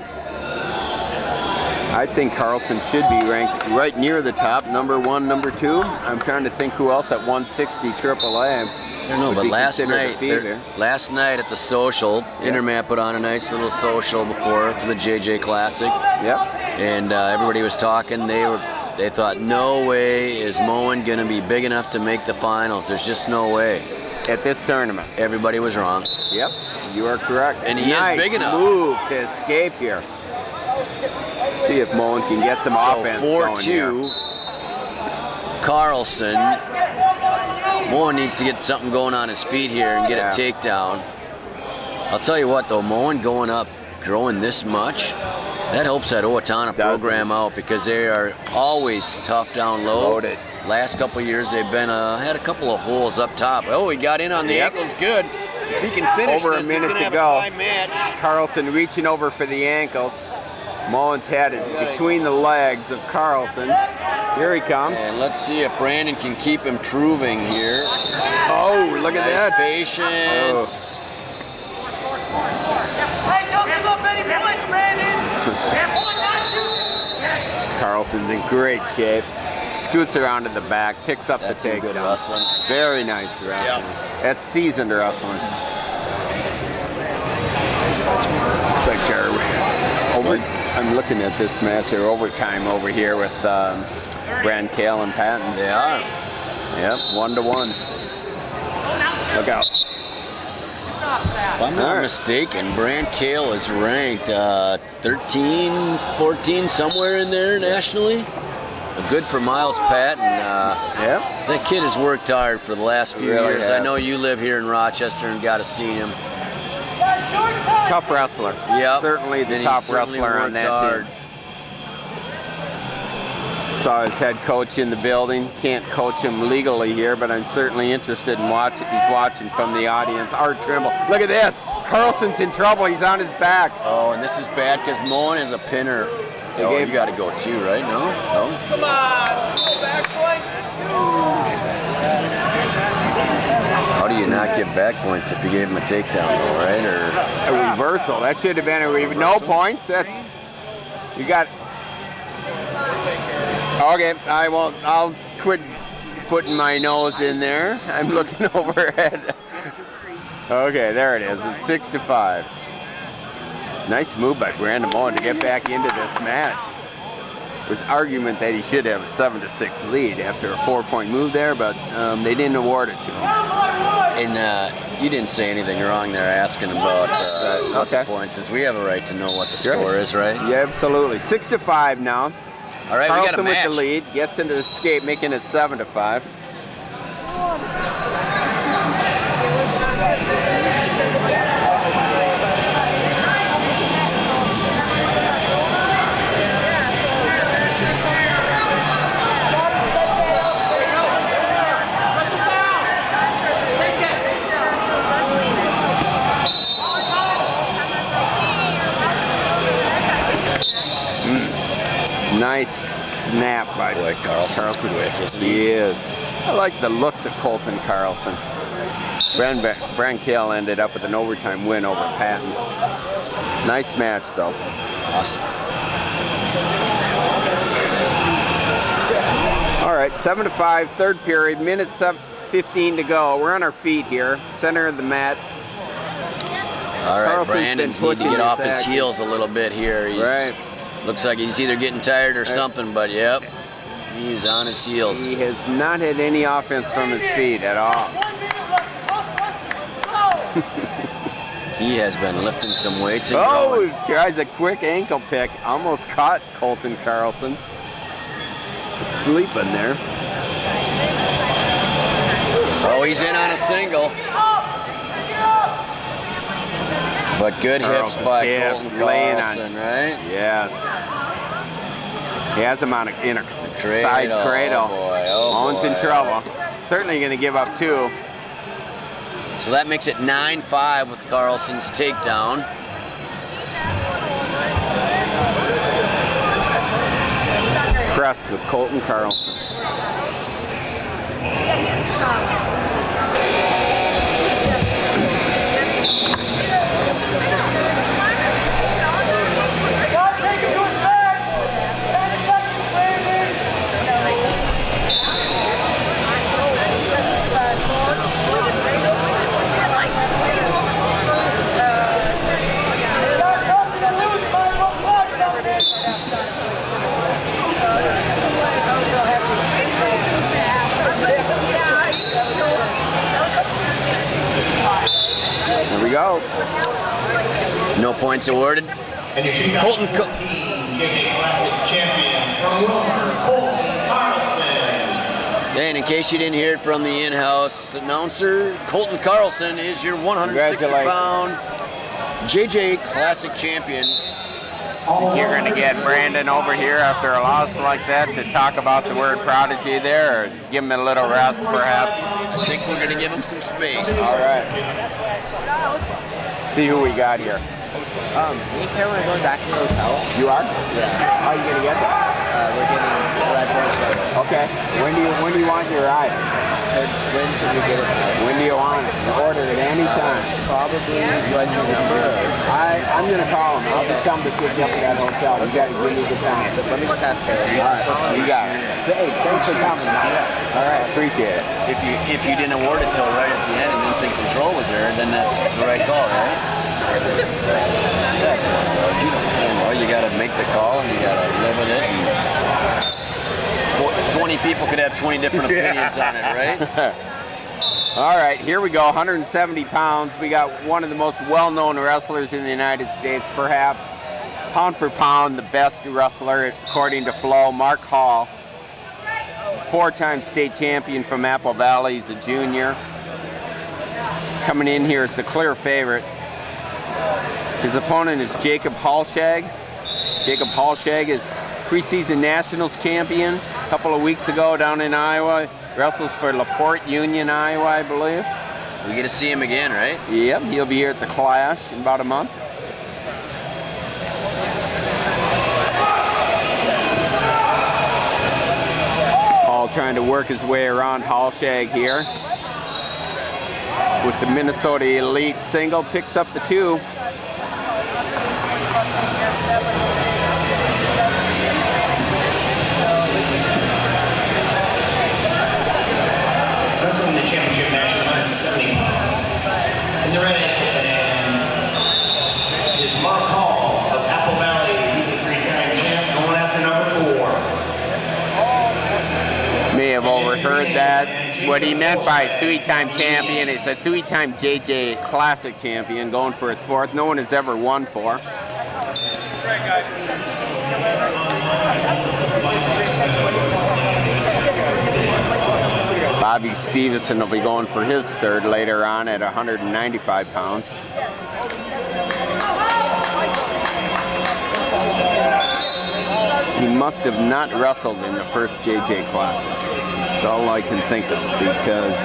[SPEAKER 1] I think Carlson should be ranked right near the top, number 1, number 2. I'm trying to think who else at 160 AAA.
[SPEAKER 2] I don't know, but last night at the social, Intermat put on a nice little social before for the JJ Classic.
[SPEAKER 1] Yep.
[SPEAKER 2] And everybody was talking. They thought, no way is Moen going to be big enough to make the finals. There's just no way.
[SPEAKER 1] At this tournament.
[SPEAKER 2] Everybody was wrong.
[SPEAKER 1] Yep, you are correct.
[SPEAKER 2] And he is big enough.
[SPEAKER 1] Nice move to escape here. See if Moen can get some offense going here.
[SPEAKER 2] 4-2, Carlson. Moen needs to get something going on his feet here and get a takedown. I'll tell you what though, Moen going up, growing this much, that helps that Owatonna program out because they are always tough down low.
[SPEAKER 1] Loaded.
[SPEAKER 2] Last couple of years they've been had a couple of holes up top. Oh, he got in on the ankles, good. If he can finish
[SPEAKER 1] over
[SPEAKER 2] this,
[SPEAKER 1] a minute
[SPEAKER 2] he's gonna
[SPEAKER 1] to
[SPEAKER 2] have
[SPEAKER 1] go.
[SPEAKER 2] a tie match.
[SPEAKER 1] Carlson reaching over for the ankles. Moen's head is between the legs of Carlson. Here he comes.
[SPEAKER 2] And let's see if Brandon can keep improving here.
[SPEAKER 1] Oh, look at that.
[SPEAKER 2] Patience.
[SPEAKER 1] Oh.
[SPEAKER 3] Hey, don't give up any points, Brandon.
[SPEAKER 1] Carlson's in great shape. Scoots around to the back, picks up
[SPEAKER 2] That's
[SPEAKER 1] the
[SPEAKER 2] some good
[SPEAKER 1] takedown.
[SPEAKER 2] wrestling.
[SPEAKER 1] Very nice wrestling. That's seasoned wrestling. Looks like I'm looking at this match or overtime over here with Brand Kale and Patton.
[SPEAKER 2] They are.
[SPEAKER 1] Yep, 1-1. Look out.
[SPEAKER 2] If I'm not mistaken, Brand Kale is ranked 13, 14, somewhere in there nationally. Good for Miles Patton. That kid has worked hard for the last few years. I know you live here in Rochester and got to see him.
[SPEAKER 1] Tough wrestler.
[SPEAKER 2] Yep.
[SPEAKER 1] Certainly the top wrestler on that team. Saw his head coach in the building. Can't coach him legally here, but I'm certainly interested in watching. He's watching from the audience. Art Trimble. Look at this. Carlson's in trouble. He's on his back.
[SPEAKER 2] Oh, and this is bad because Moen is a pinner. Oh, you got to go too, right? No? No?
[SPEAKER 3] Come on, go back points.
[SPEAKER 2] How do you not get back points if you gave him a takedown, though, right? Or
[SPEAKER 1] a reversal. That should have been a reversal. No points. That's you got. Okay, I won't. I'll quit putting my nose in there. I'm looking overhead. Okay, there it is. It's 6-5. Nice move by Brandon Moen to get back into this match. There's argument that he should have a 7-6 lead after a 4-point move there, but they didn't award it to him.
[SPEAKER 2] And you didn't say anything wrong there asking about the points, as we have a right to know what the score is, right?
[SPEAKER 1] Yeah, absolutely. 6-5 now.
[SPEAKER 2] All right,
[SPEAKER 1] Carlson
[SPEAKER 2] we got a match.
[SPEAKER 1] with the lead, gets into the escape, making it 7-5. Nice snap by
[SPEAKER 2] Carlson's quick, isn't he?
[SPEAKER 1] He is. I like the looks of Colton Carlson. Brand Kale ended up with an overtime win over Patton. Nice match, though.
[SPEAKER 2] Awesome.
[SPEAKER 1] All right, 7-5, third period, minute 15 to go. We're on our feet here, center of the mat.
[SPEAKER 2] All right,
[SPEAKER 1] Carlson's
[SPEAKER 2] Brandon's
[SPEAKER 1] been
[SPEAKER 2] need to get
[SPEAKER 1] pushing
[SPEAKER 2] off
[SPEAKER 1] his
[SPEAKER 2] his
[SPEAKER 1] action.
[SPEAKER 2] heels a little bit here. He's, looks like he's either getting tired or something, but yep, he's on his heels.
[SPEAKER 1] He has not had any offense from his feet at all.
[SPEAKER 2] He has been lifting some weights and growing.
[SPEAKER 1] Tries a quick ankle pick. Almost caught Colton Carlson. Sleeping there.
[SPEAKER 2] Oh, he's in on a single. But good hips by Colton Carlson, right?
[SPEAKER 1] Yes. He has him on a side cradle. Moen's in trouble. Certainly going to give up 2.
[SPEAKER 2] So that makes it 9-5 with Carlson's takedown.
[SPEAKER 1] Pressed with Colton Carlson. There we go.
[SPEAKER 2] No points awarded.
[SPEAKER 4] And your 2014 JJ Classic champion from Wilmer, Colton Carlson.
[SPEAKER 2] And in case you didn't hear it from the in-house announcer, Colton Carlson is your 160-pound JJ Classic champion.
[SPEAKER 1] You're going to get Brandon over here after a loss like that to talk about the word prodigy there, or give him a little rest perhaps?
[SPEAKER 2] I think we're going to give him some space.
[SPEAKER 1] All right. See who we got here.
[SPEAKER 7] Me and Cameron are going back to the hotel.
[SPEAKER 1] You are? Yeah. How are you going to get there?
[SPEAKER 7] We're getting
[SPEAKER 1] Okay. When do you want your ride?
[SPEAKER 7] when should we get it?
[SPEAKER 1] When do you want it? Order it anytime.
[SPEAKER 7] Probably what's your number?
[SPEAKER 1] I'm going to call him. I'll just come to pick you up at that hotel. You got to give me the time.
[SPEAKER 7] Let me just ask her.
[SPEAKER 1] All right. You got it. Hey, thanks for coming. All right. Appreciate it.
[SPEAKER 2] If you didn't award it till right at the end and didn't think control was there, then that's the right call, right? That's what you know. You got to make the call and you got to live with it. And 20 people could have 20 different opinions on it, right?
[SPEAKER 1] All right, here we go, 170 pounds. We got one of the most well-known wrestlers in the United States, perhaps pound for pound, the best wrestler according to Flo, Mark Hall. 4-time state champion from Apple Valley. He's a junior. Coming in here is the clear favorite. His opponent is Jacob Halshag. Jacob Halshag is preseason nationals champion a couple of weeks ago down in Iowa. Wrestles for LaPorte Union, Iowa, I believe.
[SPEAKER 2] We get to see him again, right?
[SPEAKER 1] Yep, he'll be here at the Clash in about a month. Paul trying to work his way around Halshag here. With the Minnesota Elite single, picks up the 2.
[SPEAKER 4] Wrestling the championship match at 170 pounds. In the red end is Mark Hall of Apple Valley. He's a 3-time champ going after number 4.
[SPEAKER 1] May have overheard that. What he meant by 3-time champion is a 3-time JJ Classic champion going for his 4th. No one has ever won 4. Bobby Stevenson will be going for his 3rd later on at 195 pounds. He must have not wrestled in the first JJ Classic. That's all I can think of, because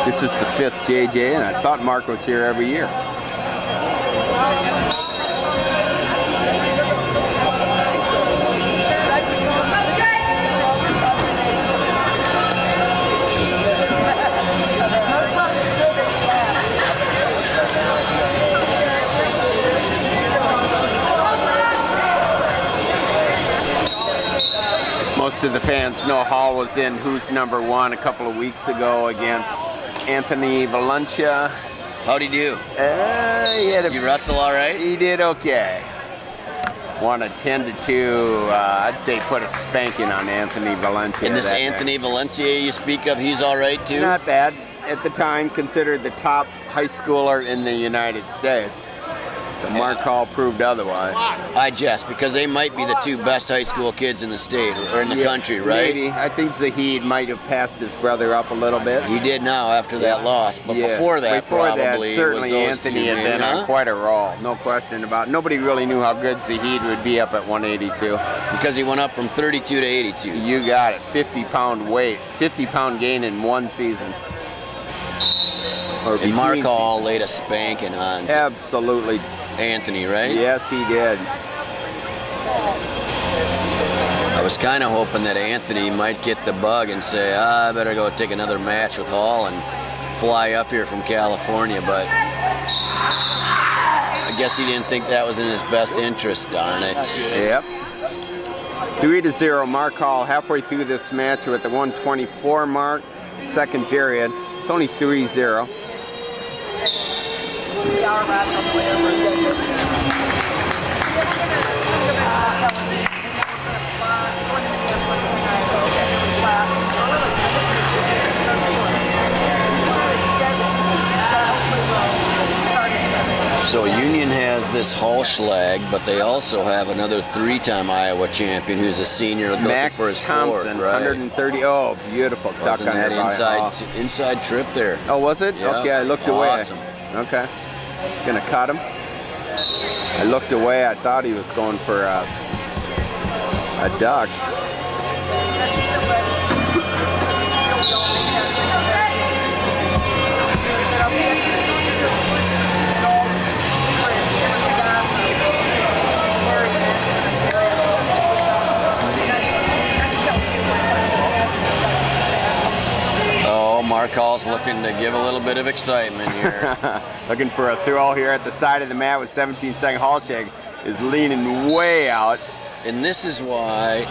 [SPEAKER 1] this is the 5th JJ, and I thought Mark was here every year. Most of the fans know Hall was in Who's Number 1 a couple of weeks ago against Anthony Valencia.
[SPEAKER 2] How'd he do?
[SPEAKER 1] You
[SPEAKER 2] wrestle all right?
[SPEAKER 1] He did okay. Won a 10-2. I'd say put a spanking on Anthony Valencia.
[SPEAKER 2] And this Anthony Valencia you speak of, he's all right too?
[SPEAKER 1] Not bad. At the time, considered the top high schooler in the United States. But Mark Hall proved otherwise.
[SPEAKER 2] I jest, because they might be the 2 best high school kids in the state, or in the country, right?
[SPEAKER 1] Maybe. I think Zahid might have passed his brother up a little bit.
[SPEAKER 2] He did now after that loss, but before that probably
[SPEAKER 1] certainly
[SPEAKER 2] was those
[SPEAKER 1] Anthony
[SPEAKER 2] 2,
[SPEAKER 1] had been on quite a roll, no question about it. Nobody really knew how good Zahid would be up at 182.
[SPEAKER 2] Because he went up from 32 to 82.
[SPEAKER 1] You got it, 50-pound weight, 50-pound gain in 1 season.
[SPEAKER 2] And Mark Hall laid a spanking on
[SPEAKER 1] absolutely
[SPEAKER 2] Anthony, right?
[SPEAKER 1] Yes, he did.
[SPEAKER 2] I was kind of hoping that Anthony might get the bug and say, I better go take another match with Hall and fly up here from California, but I guess he didn't think that was in his best interest, darn it.
[SPEAKER 1] Yep. 3-0, Mark Hall halfway through this match with the 124 mark, 2nd period. It's only 3-0.
[SPEAKER 2] So Union has has this Hallschlag, but they also have another 3-time Iowa champion who's a senior looking
[SPEAKER 1] Max
[SPEAKER 2] for his
[SPEAKER 1] Thompson,
[SPEAKER 2] fourth, right?
[SPEAKER 1] 130. Oh, beautiful duck
[SPEAKER 2] Wasn't
[SPEAKER 1] under
[SPEAKER 2] that
[SPEAKER 1] by Hall.
[SPEAKER 2] inside trip there?
[SPEAKER 1] Oh, was it?
[SPEAKER 2] Yeah.
[SPEAKER 1] Okay, I looked
[SPEAKER 2] Awesome.
[SPEAKER 1] away. Okay. He's gonna cut him. I looked away. I thought he was going for a duck.
[SPEAKER 2] Mark Hall's looking to give a little bit of excitement here.
[SPEAKER 1] Looking for a throw here at the side of the mat with 17-second Hallschlag is leaning way out.
[SPEAKER 2] And this is why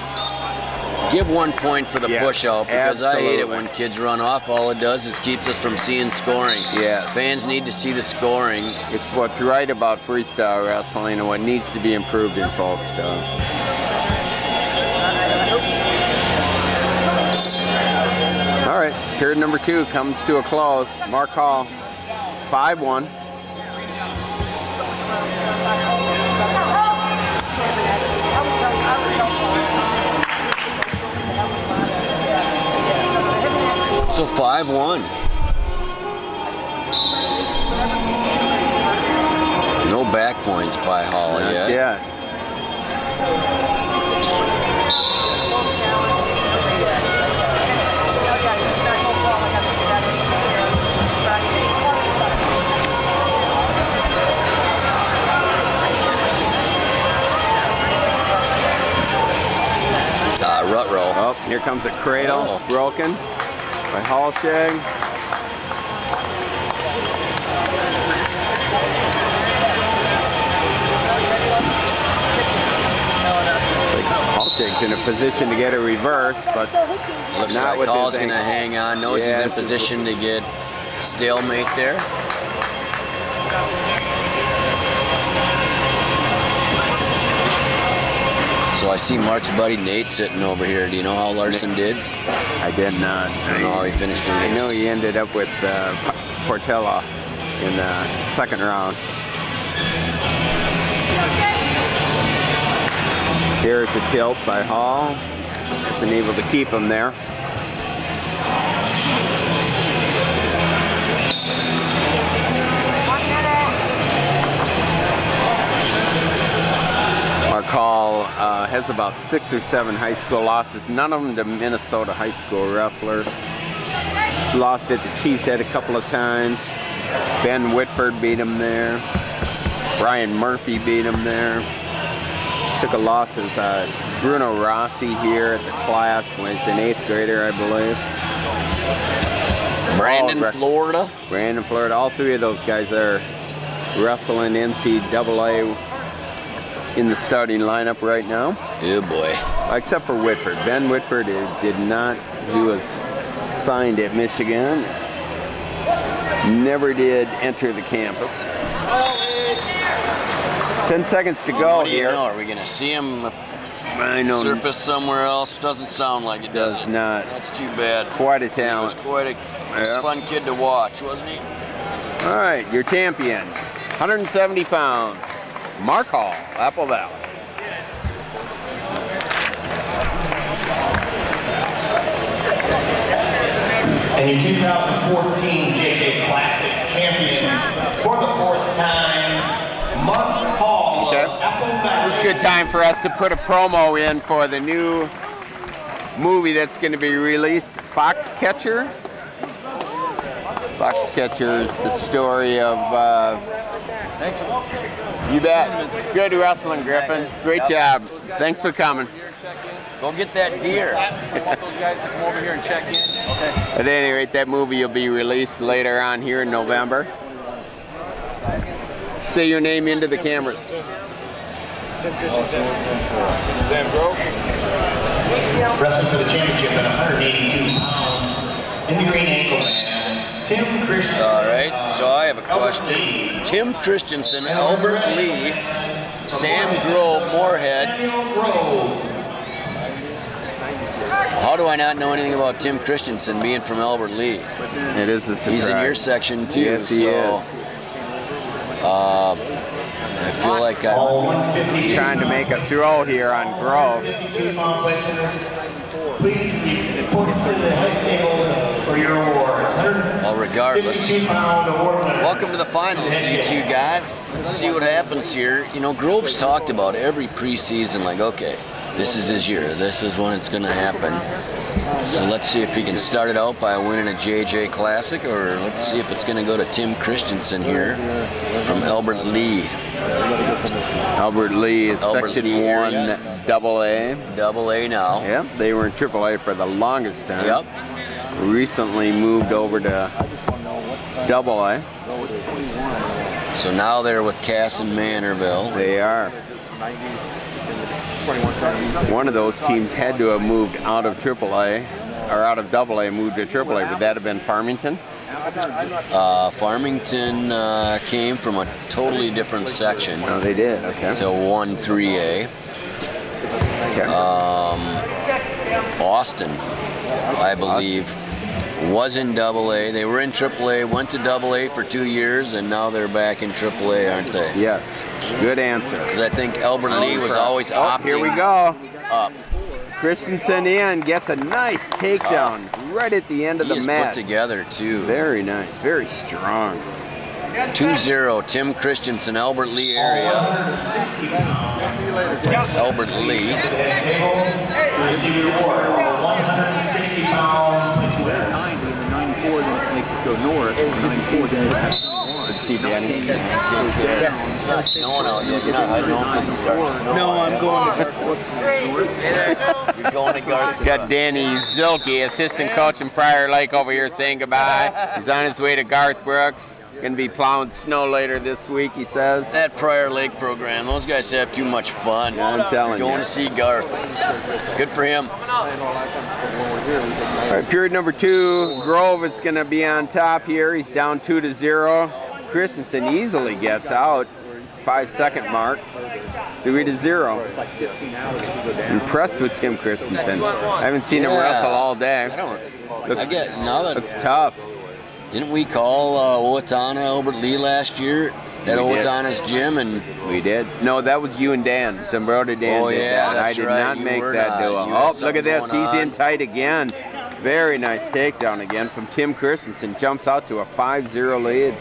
[SPEAKER 2] give 1 point for the push out, because
[SPEAKER 1] absolutely.
[SPEAKER 2] I hate it when kids run off. All it does is keeps us from seeing scoring.
[SPEAKER 1] Yeah.
[SPEAKER 2] Fans need to see the scoring.
[SPEAKER 1] It's what's right about freestyle wrestling and what needs to be improved in folk stuff. All right, period number 2 comes to a close. Mark Hall, 5-1.
[SPEAKER 2] So 5-1. No back points by Hall yet.
[SPEAKER 1] Yeah.
[SPEAKER 2] Rut roll.
[SPEAKER 1] Oh, here comes a cradle, broken by Hallschlag. Hallschlag's in a position to get a reverse, but
[SPEAKER 2] looks
[SPEAKER 1] not
[SPEAKER 2] like
[SPEAKER 1] with
[SPEAKER 2] Hall's
[SPEAKER 1] his
[SPEAKER 2] going to hang on. Knows he's in position to get stalemate there. So I see Mark's buddy Nate sitting over here. Do you know how Larson did?
[SPEAKER 1] I did not.
[SPEAKER 2] I don't know how he finished it.
[SPEAKER 1] I know he ended up with Portella in the second round. Here's a tilt by Hall. Wasn't able to keep him there. Mark Hall has about 6 or 7 high school losses, none of them to Minnesota high school wrestlers. He's lost at the Cheesehead a couple of times. Ben Whitford beat him there. Brian Murphy beat him there. Took a loss as Bruno Rossi here at the class when he's an 8th grader, I believe.
[SPEAKER 2] Brandon, Florida.
[SPEAKER 1] Brandon, Florida. All 3 of those guys are wrestling NCAA in the starting lineup right now.
[SPEAKER 2] Oh boy.
[SPEAKER 1] Except for Whitford. Ben Whitford did not, he was signed at Michigan. Never did enter the campus. 10 seconds to go here.
[SPEAKER 2] Are we going to see him surface somewhere else? Doesn't sound like it, does it?
[SPEAKER 1] Not.
[SPEAKER 2] That's too bad.
[SPEAKER 1] Quite a talent.
[SPEAKER 2] He was quite a fun kid to watch, wasn't he?
[SPEAKER 1] All right, your champion, 170 pounds, Mark Hall, Apple Valley.
[SPEAKER 4] And your 2014 JJ Classic champion for the 4th time, Mark Hall of Apple Valley.
[SPEAKER 1] It's a good time for us to put a promo in for the new movie that's going to be released, Foxcatcher. Foxcatcher is the story of, you bet. Good wrestling, Griffin. Great job. Thanks for coming.
[SPEAKER 2] Go get that deer.
[SPEAKER 8] I want those guys to come over here and check in. Okay.
[SPEAKER 1] At any rate, that movie will be released later on here in November. Say your name into the camera.
[SPEAKER 8] Sam Grove.
[SPEAKER 4] Wrestling for the championship at 182 pounds in the green ankle man, Tim Christensen.
[SPEAKER 2] All right, so I have a question. Tim Christensen, Albert Lee, Sam Grove, Moorhead.
[SPEAKER 4] Samuel Grove.
[SPEAKER 2] How do I not know anything about Tim Christensen being from Albert Lee?
[SPEAKER 1] It is a surprise.
[SPEAKER 2] He's in your section too.
[SPEAKER 1] Yes, he is.
[SPEAKER 2] I feel like
[SPEAKER 4] All
[SPEAKER 2] I'm
[SPEAKER 4] 152
[SPEAKER 1] trying to make a throw here on Grove.
[SPEAKER 4] 52-pound place winners, please report to the head table for your awards.
[SPEAKER 2] well, regardless.
[SPEAKER 4] 52-pound award winners.
[SPEAKER 2] Welcome to the finals, you two guys. Let's see what happens here. You know, Grove's talked about every preseason, like, okay, this is his year. This is when it's going to happen. So let's see if he can start it out by winning a JJ Classic, or let's see if it's going to go to Tim Christensen here from Albert Lee.
[SPEAKER 1] Albert Lee is
[SPEAKER 2] Albert
[SPEAKER 1] Section
[SPEAKER 2] Lee
[SPEAKER 1] 1
[SPEAKER 2] area.
[SPEAKER 1] AA.
[SPEAKER 2] Double A now.
[SPEAKER 1] Yep, they were in AAA for the longest time.
[SPEAKER 2] Yep.
[SPEAKER 1] Recently moved over to AA.
[SPEAKER 2] So now they're with Cass and Manorville.
[SPEAKER 1] They are. One of those teams had to have moved out of AAA, or out of AA, moved to AAA. Would that have been Farmington?
[SPEAKER 2] Farmington came from a totally different section
[SPEAKER 1] No, they did. Okay.
[SPEAKER 2] to 1-3A.
[SPEAKER 1] Okay.
[SPEAKER 2] Austin, I believe, was in AA. They were in AAA, went to AA for 2 years, and now they're back in AAA, aren't they?
[SPEAKER 1] Yes. Good answer.
[SPEAKER 2] Because I think Albert Lee was always opting
[SPEAKER 1] Here we go.
[SPEAKER 2] up.
[SPEAKER 1] Christensen in gets a nice takedown right at the end of
[SPEAKER 2] He
[SPEAKER 1] the
[SPEAKER 2] is
[SPEAKER 1] mat.
[SPEAKER 2] put together, too.
[SPEAKER 1] Very nice. Very strong.
[SPEAKER 2] 2-0, Tim Christensen, Albert Lee area.
[SPEAKER 4] 160 pounds.
[SPEAKER 2] Albert Lee.
[SPEAKER 4] To the head table to receive your award. 160-pound place winner.
[SPEAKER 8] 90 and the 94, then they could go north. 94, then they have 21.
[SPEAKER 1] Let's see, Danny.
[SPEAKER 2] It's not snowing out yet. You're not heading home because it's starting to snow.
[SPEAKER 8] No, I'm going to Garth.
[SPEAKER 2] You're going to Garth.
[SPEAKER 1] Got Danny Zilke, assistant coach in Prior Lake, over here saying goodbye. He's on his way to Garth Brooks. Going to be plowing snow later this week, he says.
[SPEAKER 2] That Prior Lake program, those guys have too much fun.
[SPEAKER 1] I'm telling
[SPEAKER 2] Going
[SPEAKER 1] you.
[SPEAKER 2] to see Garth. Good for him.
[SPEAKER 1] All right, period number 2. Grove is going to be on top here. He's down 2-0. Christensen easily gets out. 5-second mark. 3-0. Impressed with Tim Christensen. I haven't seen him wrestle all day.
[SPEAKER 2] I don't.
[SPEAKER 1] Looks,
[SPEAKER 2] I get now that
[SPEAKER 1] looks tough.
[SPEAKER 2] didn't we call Owatonna Albert Lee last year at
[SPEAKER 1] We did.
[SPEAKER 2] Owatonna's gym, and
[SPEAKER 1] We did. No, that was you and Dan. Zambroda Dan
[SPEAKER 2] Oh,
[SPEAKER 1] did
[SPEAKER 2] yeah,
[SPEAKER 1] that.
[SPEAKER 2] that's
[SPEAKER 1] I did
[SPEAKER 2] right.
[SPEAKER 1] not
[SPEAKER 2] You
[SPEAKER 1] make
[SPEAKER 2] were
[SPEAKER 1] that
[SPEAKER 2] not.
[SPEAKER 1] duo.
[SPEAKER 2] You had
[SPEAKER 1] Oh, look
[SPEAKER 2] something
[SPEAKER 1] at this.
[SPEAKER 2] going
[SPEAKER 1] He's
[SPEAKER 2] on.
[SPEAKER 1] in tight again. Very nice takedown again from Tim Christensen. Jumps out to a 5-0 lead.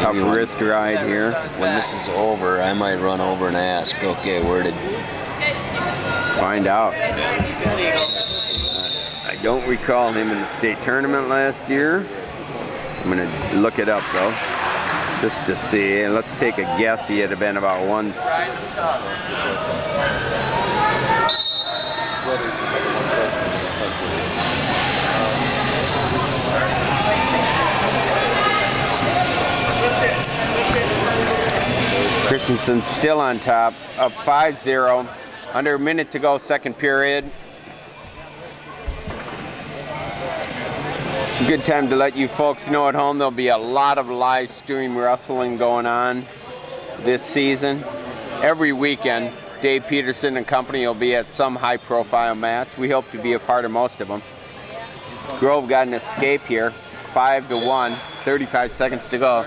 [SPEAKER 1] Tough wrist ride here.
[SPEAKER 2] when this is over, I might run over and ask, okay, where did
[SPEAKER 1] Let's find out. I don't recall him in the state tournament last year. I'm going to look it up though, just to see. Let's take a guess. He had been about one. Christensen still on top, up 5-0. Under a minute to go, second period. Good time to let you folks know at home there'll be a lot of live stream wrestling going on this season. Every weekend, Dave Peterson and company will be at some high-profile match. We hope to be a part of most of them. Grove got an escape here, 5-1, 35 seconds to go.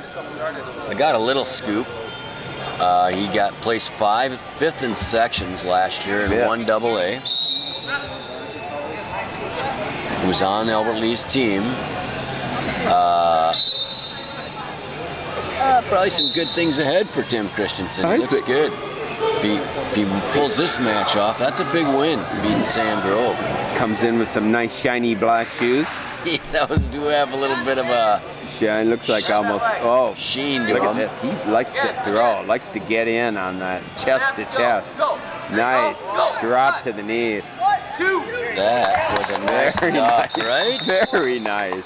[SPEAKER 2] I got a little scoop. He got placed fifth in sections last year and
[SPEAKER 1] Fifth.
[SPEAKER 2] won AA. He was on Albert Lee's team. Probably some good things ahead for Tim Christensen.
[SPEAKER 1] I
[SPEAKER 2] He looks
[SPEAKER 1] think-
[SPEAKER 2] good. If he pulls this match off, that's a big win, beating Sam Grove.
[SPEAKER 1] Comes in with some nice shiny black shoes.
[SPEAKER 2] Those do have a little bit of a
[SPEAKER 1] Shine looks like almost, oh,
[SPEAKER 2] sheen to
[SPEAKER 1] look at
[SPEAKER 2] them.
[SPEAKER 1] this. He likes to throw, likes to get in on that chest to chest. Nice. Drop to the knees.
[SPEAKER 2] That was a nice
[SPEAKER 1] Very
[SPEAKER 2] duck,
[SPEAKER 1] nice.
[SPEAKER 2] right?
[SPEAKER 1] Very nice.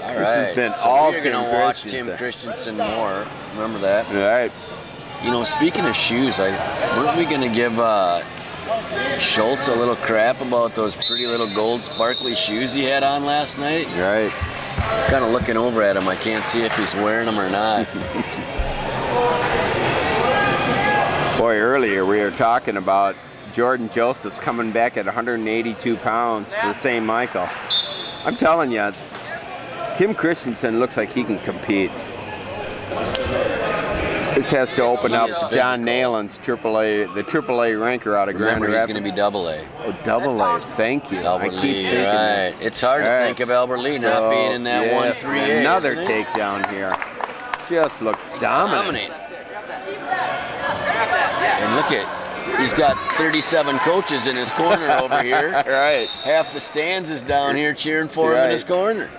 [SPEAKER 2] All
[SPEAKER 1] This has
[SPEAKER 2] right.
[SPEAKER 1] been
[SPEAKER 2] So
[SPEAKER 1] all
[SPEAKER 2] we're
[SPEAKER 1] Tim
[SPEAKER 2] gonna watch
[SPEAKER 1] Christensen.
[SPEAKER 2] Tim Christensen more. Remember that?
[SPEAKER 1] All right.
[SPEAKER 2] You know, speaking of shoes, weren't we gonna give Schultz a little crap about those pretty little gold sparkly shoes he had on last night?
[SPEAKER 1] Right.
[SPEAKER 2] Kind of looking over at him, I can't see if he's wearing them or not.
[SPEAKER 1] Boy, earlier we were talking about Jordan Joseph's coming back at 182 pounds for St. Michael. I'm telling you, Tim Christensen looks like he can compete. This has to open up John Nayland's AAA, the AAA ranker out of Grand Rapids.
[SPEAKER 2] He's going to be AA.
[SPEAKER 1] Oh, AA. Thank you.
[SPEAKER 2] Albert Lee, right. It's hard to think of Albert Lee not being in that 1-3-8.
[SPEAKER 1] Another takedown here. Just looks dominant.
[SPEAKER 2] And look at, he's got 37 coaches in his corner over here.
[SPEAKER 1] Right.
[SPEAKER 2] Half the stands is down here cheering for him in his corner.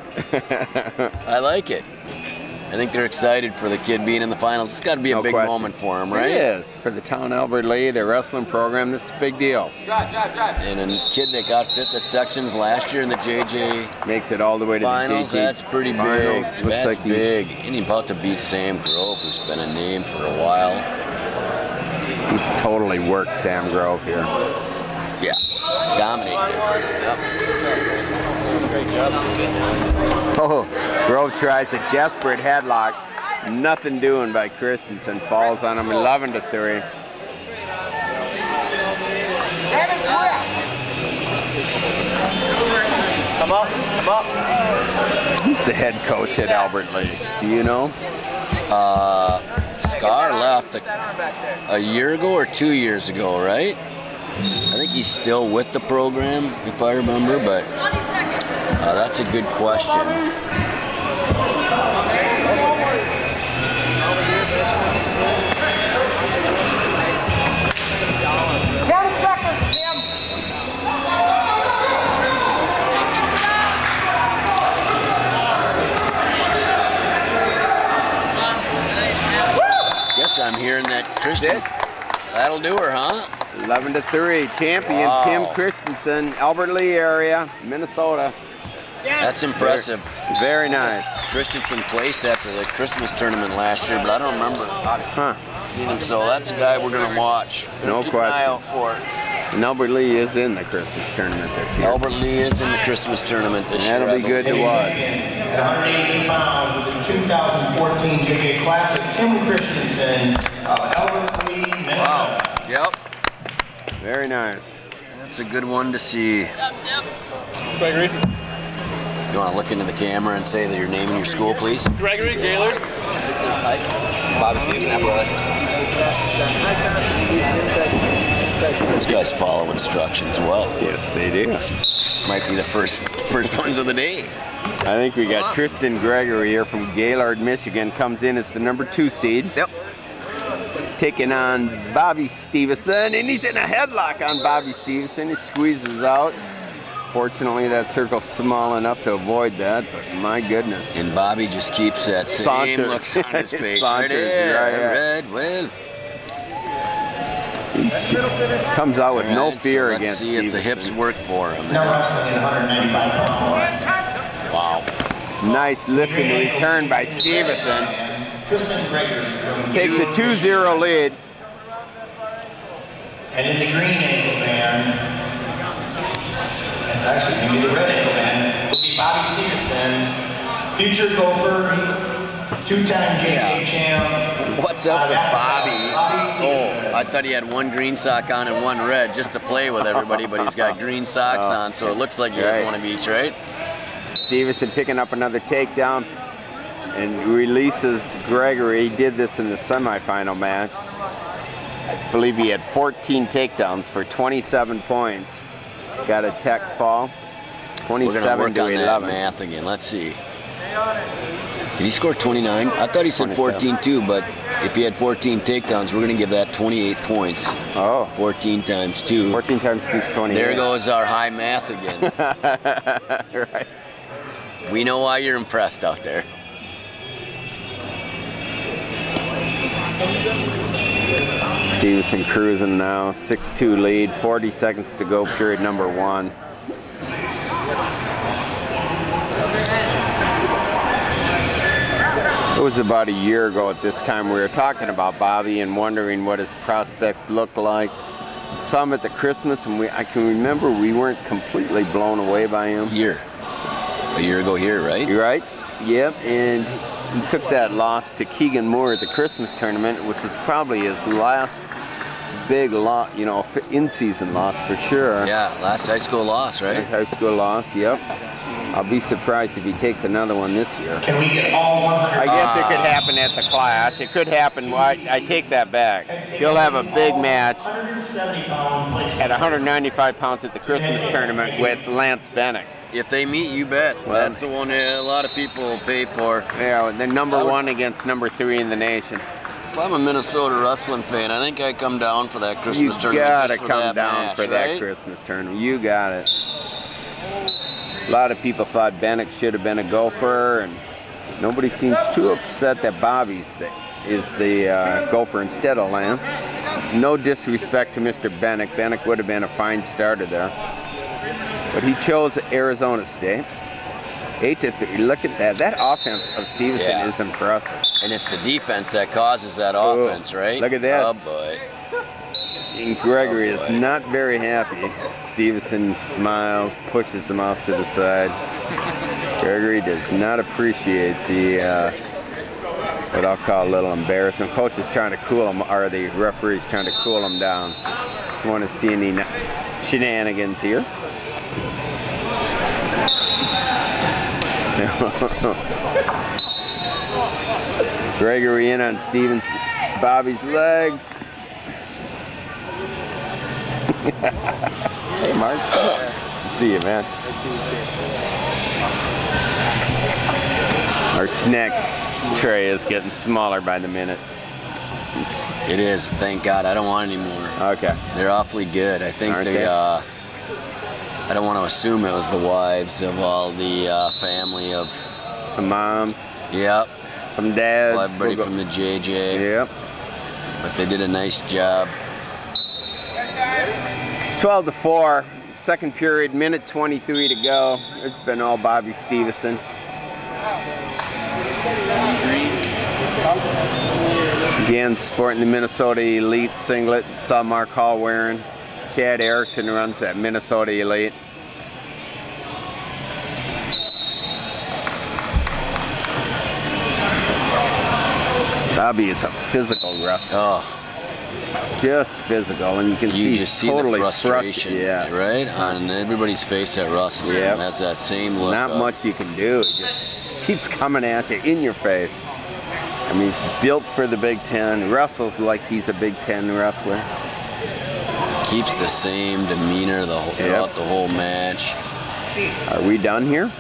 [SPEAKER 2] I like it. I think they're excited for the kid being in the finals. It's got to be a big moment for him, right?
[SPEAKER 1] It is. For the town Albert Lee, their wrestling program, this is a big deal.
[SPEAKER 2] And a kid that got 5th at sections last year in the JJ
[SPEAKER 1] makes it all the way to
[SPEAKER 2] finals,
[SPEAKER 1] the JJ
[SPEAKER 2] that's pretty big. That's
[SPEAKER 1] like
[SPEAKER 2] big. And he's about to beat Sam Grove, who's been a name for a while.
[SPEAKER 1] He's totally worked Sam Grove here.
[SPEAKER 2] Yeah, dominated. Yep.
[SPEAKER 1] Oh, Grove tries a desperate headlock. Nothing doing by Christensen. Falls on him 11-3.
[SPEAKER 2] Come up, come up.
[SPEAKER 1] Who's the head coach at Albert Lee? Do you know?
[SPEAKER 2] Scar left a year ago or 2 years ago, right? I think he's still with the program, if I remember, but that's a good question.
[SPEAKER 3] 10 seconds, Tim.
[SPEAKER 2] Guess I'm hearing that Christian. That'll do her, huh?
[SPEAKER 1] 11-3. Champion Tim Christensen, Albert Lee area, Minnesota.
[SPEAKER 2] That's impressive.
[SPEAKER 1] Very nice.
[SPEAKER 2] Christensen placed after the Christmas tournament last year, but I don't remember seeing him. So that's a guy we're going to watch.
[SPEAKER 1] No
[SPEAKER 2] keep
[SPEAKER 1] question.
[SPEAKER 2] An eye out for it.
[SPEAKER 1] And Albert Lee is in the Christmas tournament this year.
[SPEAKER 2] Albert Lee is in the Christmas tournament this year.
[SPEAKER 1] That'll be good to watch.
[SPEAKER 4] At 182 pounds with the 2014 JJ Classic, Tim Christensen of Albert Lee, Minnesota.
[SPEAKER 2] Wow. Yep.
[SPEAKER 1] Very nice.
[SPEAKER 2] That's a good one to see.
[SPEAKER 9] Gregory.
[SPEAKER 2] You want to look into the camera and say that your name and your school, please?
[SPEAKER 9] Gregory Gaylord.
[SPEAKER 7] Bobby Stevenson.
[SPEAKER 2] These guys follow instructions well.
[SPEAKER 1] Yes, they do.
[SPEAKER 2] Might be the first ones of the day.
[SPEAKER 1] I think we got Tristan Gregory here from Gaylord, Michigan. Comes in as the #2 seed.
[SPEAKER 2] Yep.
[SPEAKER 1] Taking on Bobby Stevenson, and he's in a headlock on Bobby Stevenson. He squeezes out. Fortunately, that circle's small enough to avoid that, but my goodness.
[SPEAKER 2] And Bobby just keeps that same look on his face.
[SPEAKER 1] Right there.
[SPEAKER 2] Red win.
[SPEAKER 1] He comes out with no fear
[SPEAKER 2] so
[SPEAKER 1] against
[SPEAKER 2] Let's see if the hips work for him.
[SPEAKER 4] Now wrestling at 195 pounds.
[SPEAKER 2] Wow.
[SPEAKER 1] Nice lift and return by Stevenson.
[SPEAKER 4] Tristan Gregory from
[SPEAKER 1] Takes a 2-0 lead.
[SPEAKER 4] And in the green ankle band, it's actually going to be the red ankle band, will be Bobby Stevenson, future Gopher, 2-time JJ champ.
[SPEAKER 2] What's up with Bobby?
[SPEAKER 4] Bobby Stevenson.
[SPEAKER 2] Oh, I thought he had one green sock on and one red just to play with everybody, but he's got green socks on, so it looks like he has one of each, right?
[SPEAKER 1] Stevenson picking up another takedown and releases Gregory. He did this in the semifinal match. I believe he had 14 takedowns for 27 points. Got a tech fall. 27 to 11.
[SPEAKER 2] Math again. Let's see. Did he score 29? I thought he said 14 too, but if he had 14 takedowns, we're going to give that 28 points.
[SPEAKER 1] Oh.
[SPEAKER 2] 14 times 2.
[SPEAKER 1] 14 times 2 is 28.
[SPEAKER 2] There goes our high math again.
[SPEAKER 1] Right.
[SPEAKER 2] We know why you're impressed out there.
[SPEAKER 1] Stevenson cruising now, 6-2 lead, 40 seconds to go, period number 1. It was about a year ago at this time we were talking about Bobby and wondering what his prospects looked like. Saw him at the Christmas, and I can remember we weren't completely blown away by him.
[SPEAKER 2] A year ago here, right?
[SPEAKER 1] You're right. Yep, and he took that loss to Keegan Moore at the Christmas tournament, which was probably his last big loss, you know, in-season loss for sure.
[SPEAKER 2] Yeah, last high school loss, right?
[SPEAKER 1] High school loss, yep. I'll be surprised if he takes another one this year.
[SPEAKER 4] Can we get all 100?
[SPEAKER 1] I guess it could happen at the Clash. It could happen. Well, I take that back. He'll have a big match
[SPEAKER 4] 170-pound place
[SPEAKER 1] at 195 pounds at the Christmas tournament with Lance Bennick.
[SPEAKER 2] If they meet, you bet.
[SPEAKER 1] Well,
[SPEAKER 2] that's the one a lot of people pay for.
[SPEAKER 1] Yeah, they're number 1 against number 3 in the nation.
[SPEAKER 2] If I'm a Minnesota wrestling fan, I think I come down for that Christmas
[SPEAKER 1] You
[SPEAKER 2] tournament.
[SPEAKER 1] gotta
[SPEAKER 2] just for
[SPEAKER 1] come
[SPEAKER 2] that
[SPEAKER 1] down
[SPEAKER 2] match,
[SPEAKER 1] for
[SPEAKER 2] right?
[SPEAKER 1] that Christmas tournament. You got it. A lot of people thought Bennick should have been a Gopher, and nobody seems too upset that Bobby's is the Gopher instead of Lance. No disrespect to Mr. Bennick. Bennick would have been a fine starter there. But he chose Arizona State. 8-3. Look at that. That offense of Stevenson is impressive.
[SPEAKER 2] And it's the defense that causes that offense, right?
[SPEAKER 1] Look at this.
[SPEAKER 2] Oh, boy.
[SPEAKER 1] And Gregory is not very happy. Stevenson smiles, pushes him off to the side. Gregory does not appreciate the, what I'll call a little embarrassment. Coach is trying to cool him, or the referee's trying to cool him down. Don't want to see any shenanigans here. Gregory in on Bobby's legs. Hey, Mark. See you, man. Our snack tray is getting smaller by the minute.
[SPEAKER 2] It is. Thank God. I don't want any more.
[SPEAKER 1] Okay.
[SPEAKER 2] They're awfully good. I think they, I don't want to assume it was the wives of all the family of...
[SPEAKER 1] Some moms.
[SPEAKER 2] Yep.
[SPEAKER 1] Some dads.
[SPEAKER 2] Well, everybody from the JJ.
[SPEAKER 1] Yep.
[SPEAKER 2] But they did a nice job.
[SPEAKER 1] It's 12-4. Second period, minute 23 to go. It's been all Bobby Stevenson. Again, sporting the Minnesota Elite singlet. Saw Mark Hall wearing. Chad Erickson runs that Minnesota Elite. Bobby is a physical wrestler.
[SPEAKER 2] Oh.
[SPEAKER 1] Just physical, and you can see
[SPEAKER 2] just
[SPEAKER 1] he's totally
[SPEAKER 2] the frustration,
[SPEAKER 1] yeah,
[SPEAKER 2] right? On everybody's face that wrestles him. That's that same look.
[SPEAKER 1] Not much you can do. It just keeps coming at you in your face. I mean, he's built for the Big Ten. Wrestles like he's a Big Ten wrestler.
[SPEAKER 2] Keeps the same demeanor throughout the whole match.
[SPEAKER 1] Are we done here?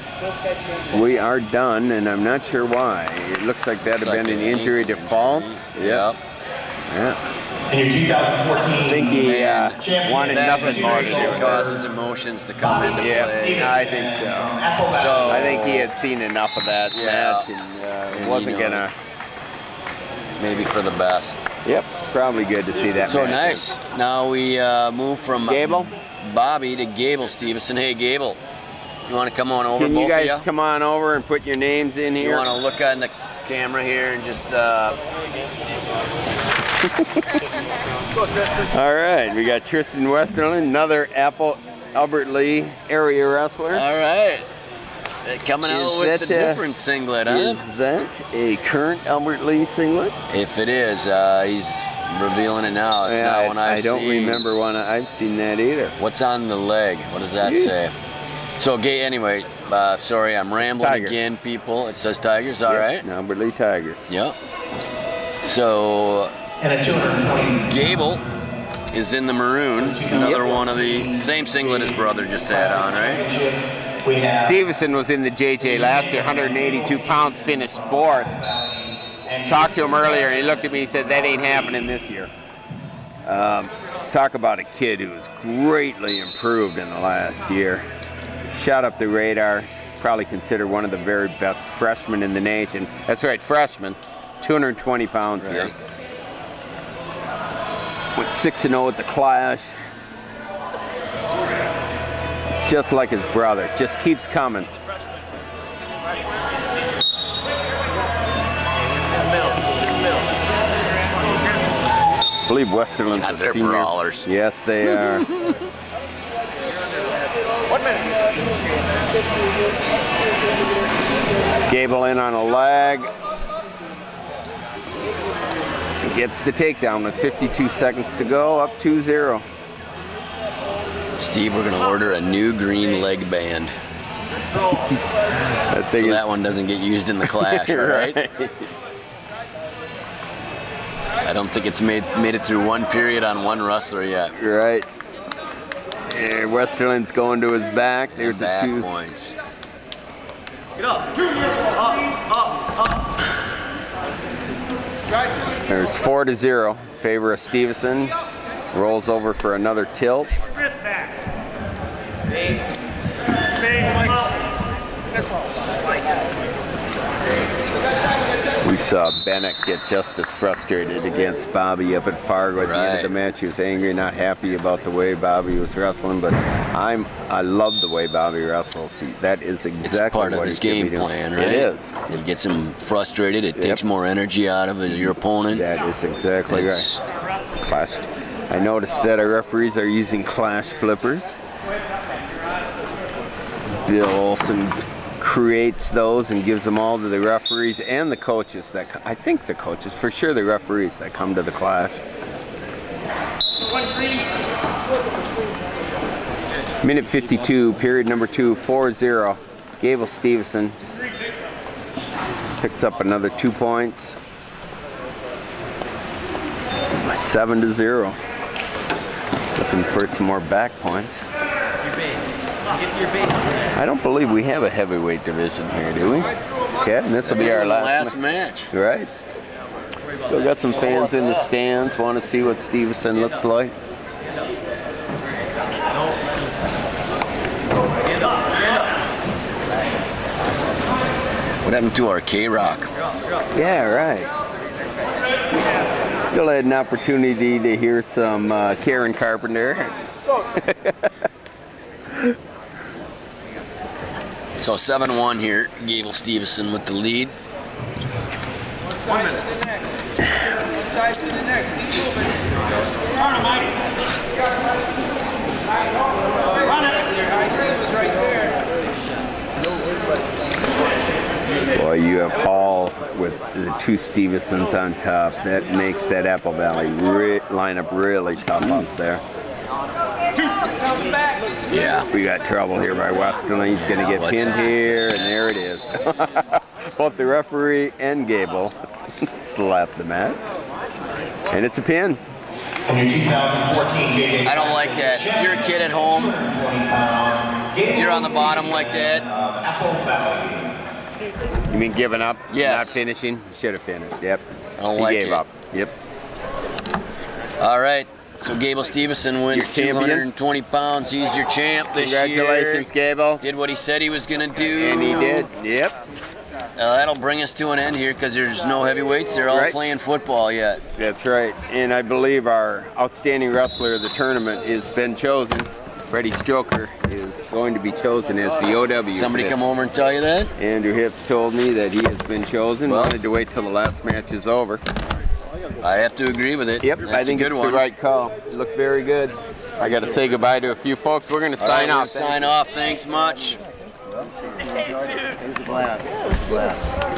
[SPEAKER 1] We are done, and I'm not sure why. It looks like that would have been an injury default.
[SPEAKER 2] Yep.
[SPEAKER 1] Yeah.
[SPEAKER 4] In your 2014,
[SPEAKER 1] I think he wanted nothing more to do with
[SPEAKER 2] causes emotions to come into play.
[SPEAKER 1] Yeah, I think so.
[SPEAKER 2] So
[SPEAKER 1] I think he had seen enough of that match and wasn't gonna.
[SPEAKER 2] Maybe for the best.
[SPEAKER 1] Yep, probably good to see that.
[SPEAKER 2] So
[SPEAKER 1] match.
[SPEAKER 2] nice. Now we move from
[SPEAKER 1] Gable,
[SPEAKER 2] Bobby to Gable Stevenson. Hey, Gable, you want to come on over?
[SPEAKER 1] Can you
[SPEAKER 2] both
[SPEAKER 1] guys
[SPEAKER 2] of you?
[SPEAKER 1] come on over and put your names in here?
[SPEAKER 2] You want to look on the camera here and just.
[SPEAKER 1] All right, we got Tristan Westerland, another Albert Lee area wrestler.
[SPEAKER 2] All right. Coming out with the different singlet, huh?
[SPEAKER 1] Is that a current Albert Lee singlet?
[SPEAKER 2] If it is, he's revealing it now. It's not one I've seen.
[SPEAKER 1] I don't remember one I've seen that either.
[SPEAKER 2] What's on the leg? What does that say? So, anyway, sorry, I'm rambling again, people. It says Tigers, all right?
[SPEAKER 1] Albert Lee Tigers.
[SPEAKER 2] Yep. So,
[SPEAKER 4] and a 220.
[SPEAKER 2] Gable is in the maroon. Another one of the same singlet his brother just had on, right?
[SPEAKER 1] Stevenson was in the JJ last year, 182 pounds, finished 4th. Talked to him earlier, and he looked at me and said, that ain't happening this year. Talk about a kid who was greatly improved in the last year. Shot up the radar, probably considered one of the very best freshmen in the nation. That's right, freshman, 220 pounds here. Went 6-0 at the Clash. Just like his brother, just keeps coming. I believe Westerland's a senior.
[SPEAKER 2] Brawlers.
[SPEAKER 1] Yes, they are.
[SPEAKER 3] 1 minute.
[SPEAKER 1] Gable in on a leg. gets the takedown with 52 seconds to go, up 2-0.
[SPEAKER 2] Steve, we're going to order a new green leg band. So that one doesn't get used in the clash, right? I don't think it's made it through one period on one wrestler yet.
[SPEAKER 1] Right. Yeah, Westerland's going to his back. There's
[SPEAKER 2] back
[SPEAKER 1] the 2
[SPEAKER 2] points.
[SPEAKER 3] Get up.
[SPEAKER 1] There's 4-0. Favor of Stevenson. Rolls over for another tilt. We saw Bennett get just as frustrated against Bobby up at Fargo at the end of the match. He was angry, not happy about the way Bobby was wrestling, but I love the way Bobby wrestles. That is exactly
[SPEAKER 2] it's part of his game plan, right?
[SPEAKER 1] It is.
[SPEAKER 2] It gets him frustrated. It takes more energy out of your opponent.
[SPEAKER 1] That is exactly right. Clash. I noticed that our referees are using Clash flippers. Bill Olson creates those and gives them all to the referees and the coaches. I think the coaches, for sure the referees that come to the clash. Minute 52, period number 2, 4-0. Gable Stevenson picks up another 2 points. 7-0. Looking for some more back points. I don't believe we have a heavyweight division here, do we? Okay, and this will be our last
[SPEAKER 2] match.
[SPEAKER 1] Right. Still got some fans in the stands. Want to see what Stevenson looks like.
[SPEAKER 2] What happened to our K-Rock?
[SPEAKER 1] Yeah, right. Still had an opportunity to hear some Karen Carpenter.
[SPEAKER 2] So 7-1 here. Gable Stevenson with the lead.
[SPEAKER 3] 1 minute. Side to the next. Keep moving. Run it, Mike. Run it. I said it was right there.
[SPEAKER 1] Boy, you have Hall with the 2 Stevensons on top. That makes that Apple Valley lineup really tough up there.
[SPEAKER 2] Yeah.
[SPEAKER 1] We got trouble here by Westerland. He's going to get pinned here, and there it is. Both the referee and Gable slapped the mat. And it's a pin.
[SPEAKER 4] In your 2014 JJ
[SPEAKER 2] I don't like that. If you're a kid at home, you're on the bottom like that.
[SPEAKER 4] Apple Valley.
[SPEAKER 1] You mean giving up?
[SPEAKER 2] Yes.
[SPEAKER 1] Not finishing? Should have finished. Yep.
[SPEAKER 2] I don't
[SPEAKER 1] He
[SPEAKER 2] like
[SPEAKER 1] gave
[SPEAKER 2] it.
[SPEAKER 1] up. Yep.
[SPEAKER 2] All right. So Gable Stevenson wins
[SPEAKER 1] Your champion.
[SPEAKER 2] 220 pounds. He's your champ this year.
[SPEAKER 1] Congratulations, Gable.
[SPEAKER 2] Did what he said he was going to do.
[SPEAKER 1] And he did. Yep.
[SPEAKER 2] That'll bring us to an end here because there's no heavyweights. They're all playing football yet.
[SPEAKER 1] That's right. And I believe our outstanding wrestler of the tournament has been chosen. Freddie Stroker is going to be chosen as the OW.
[SPEAKER 2] Somebody come over and tell you that?
[SPEAKER 1] Andrew Hips told me that he has been chosen.
[SPEAKER 2] Well,
[SPEAKER 1] wanted to wait till the last match is over.
[SPEAKER 2] I have to agree with it.
[SPEAKER 1] Yep,
[SPEAKER 2] That's
[SPEAKER 1] I think
[SPEAKER 2] a good
[SPEAKER 1] it's
[SPEAKER 2] one.
[SPEAKER 1] the right call. It looked very good. I got to say goodbye to a few folks. We're going to sign off.
[SPEAKER 2] Sign off. Thanks much.
[SPEAKER 8] It was a blast. It was a blast.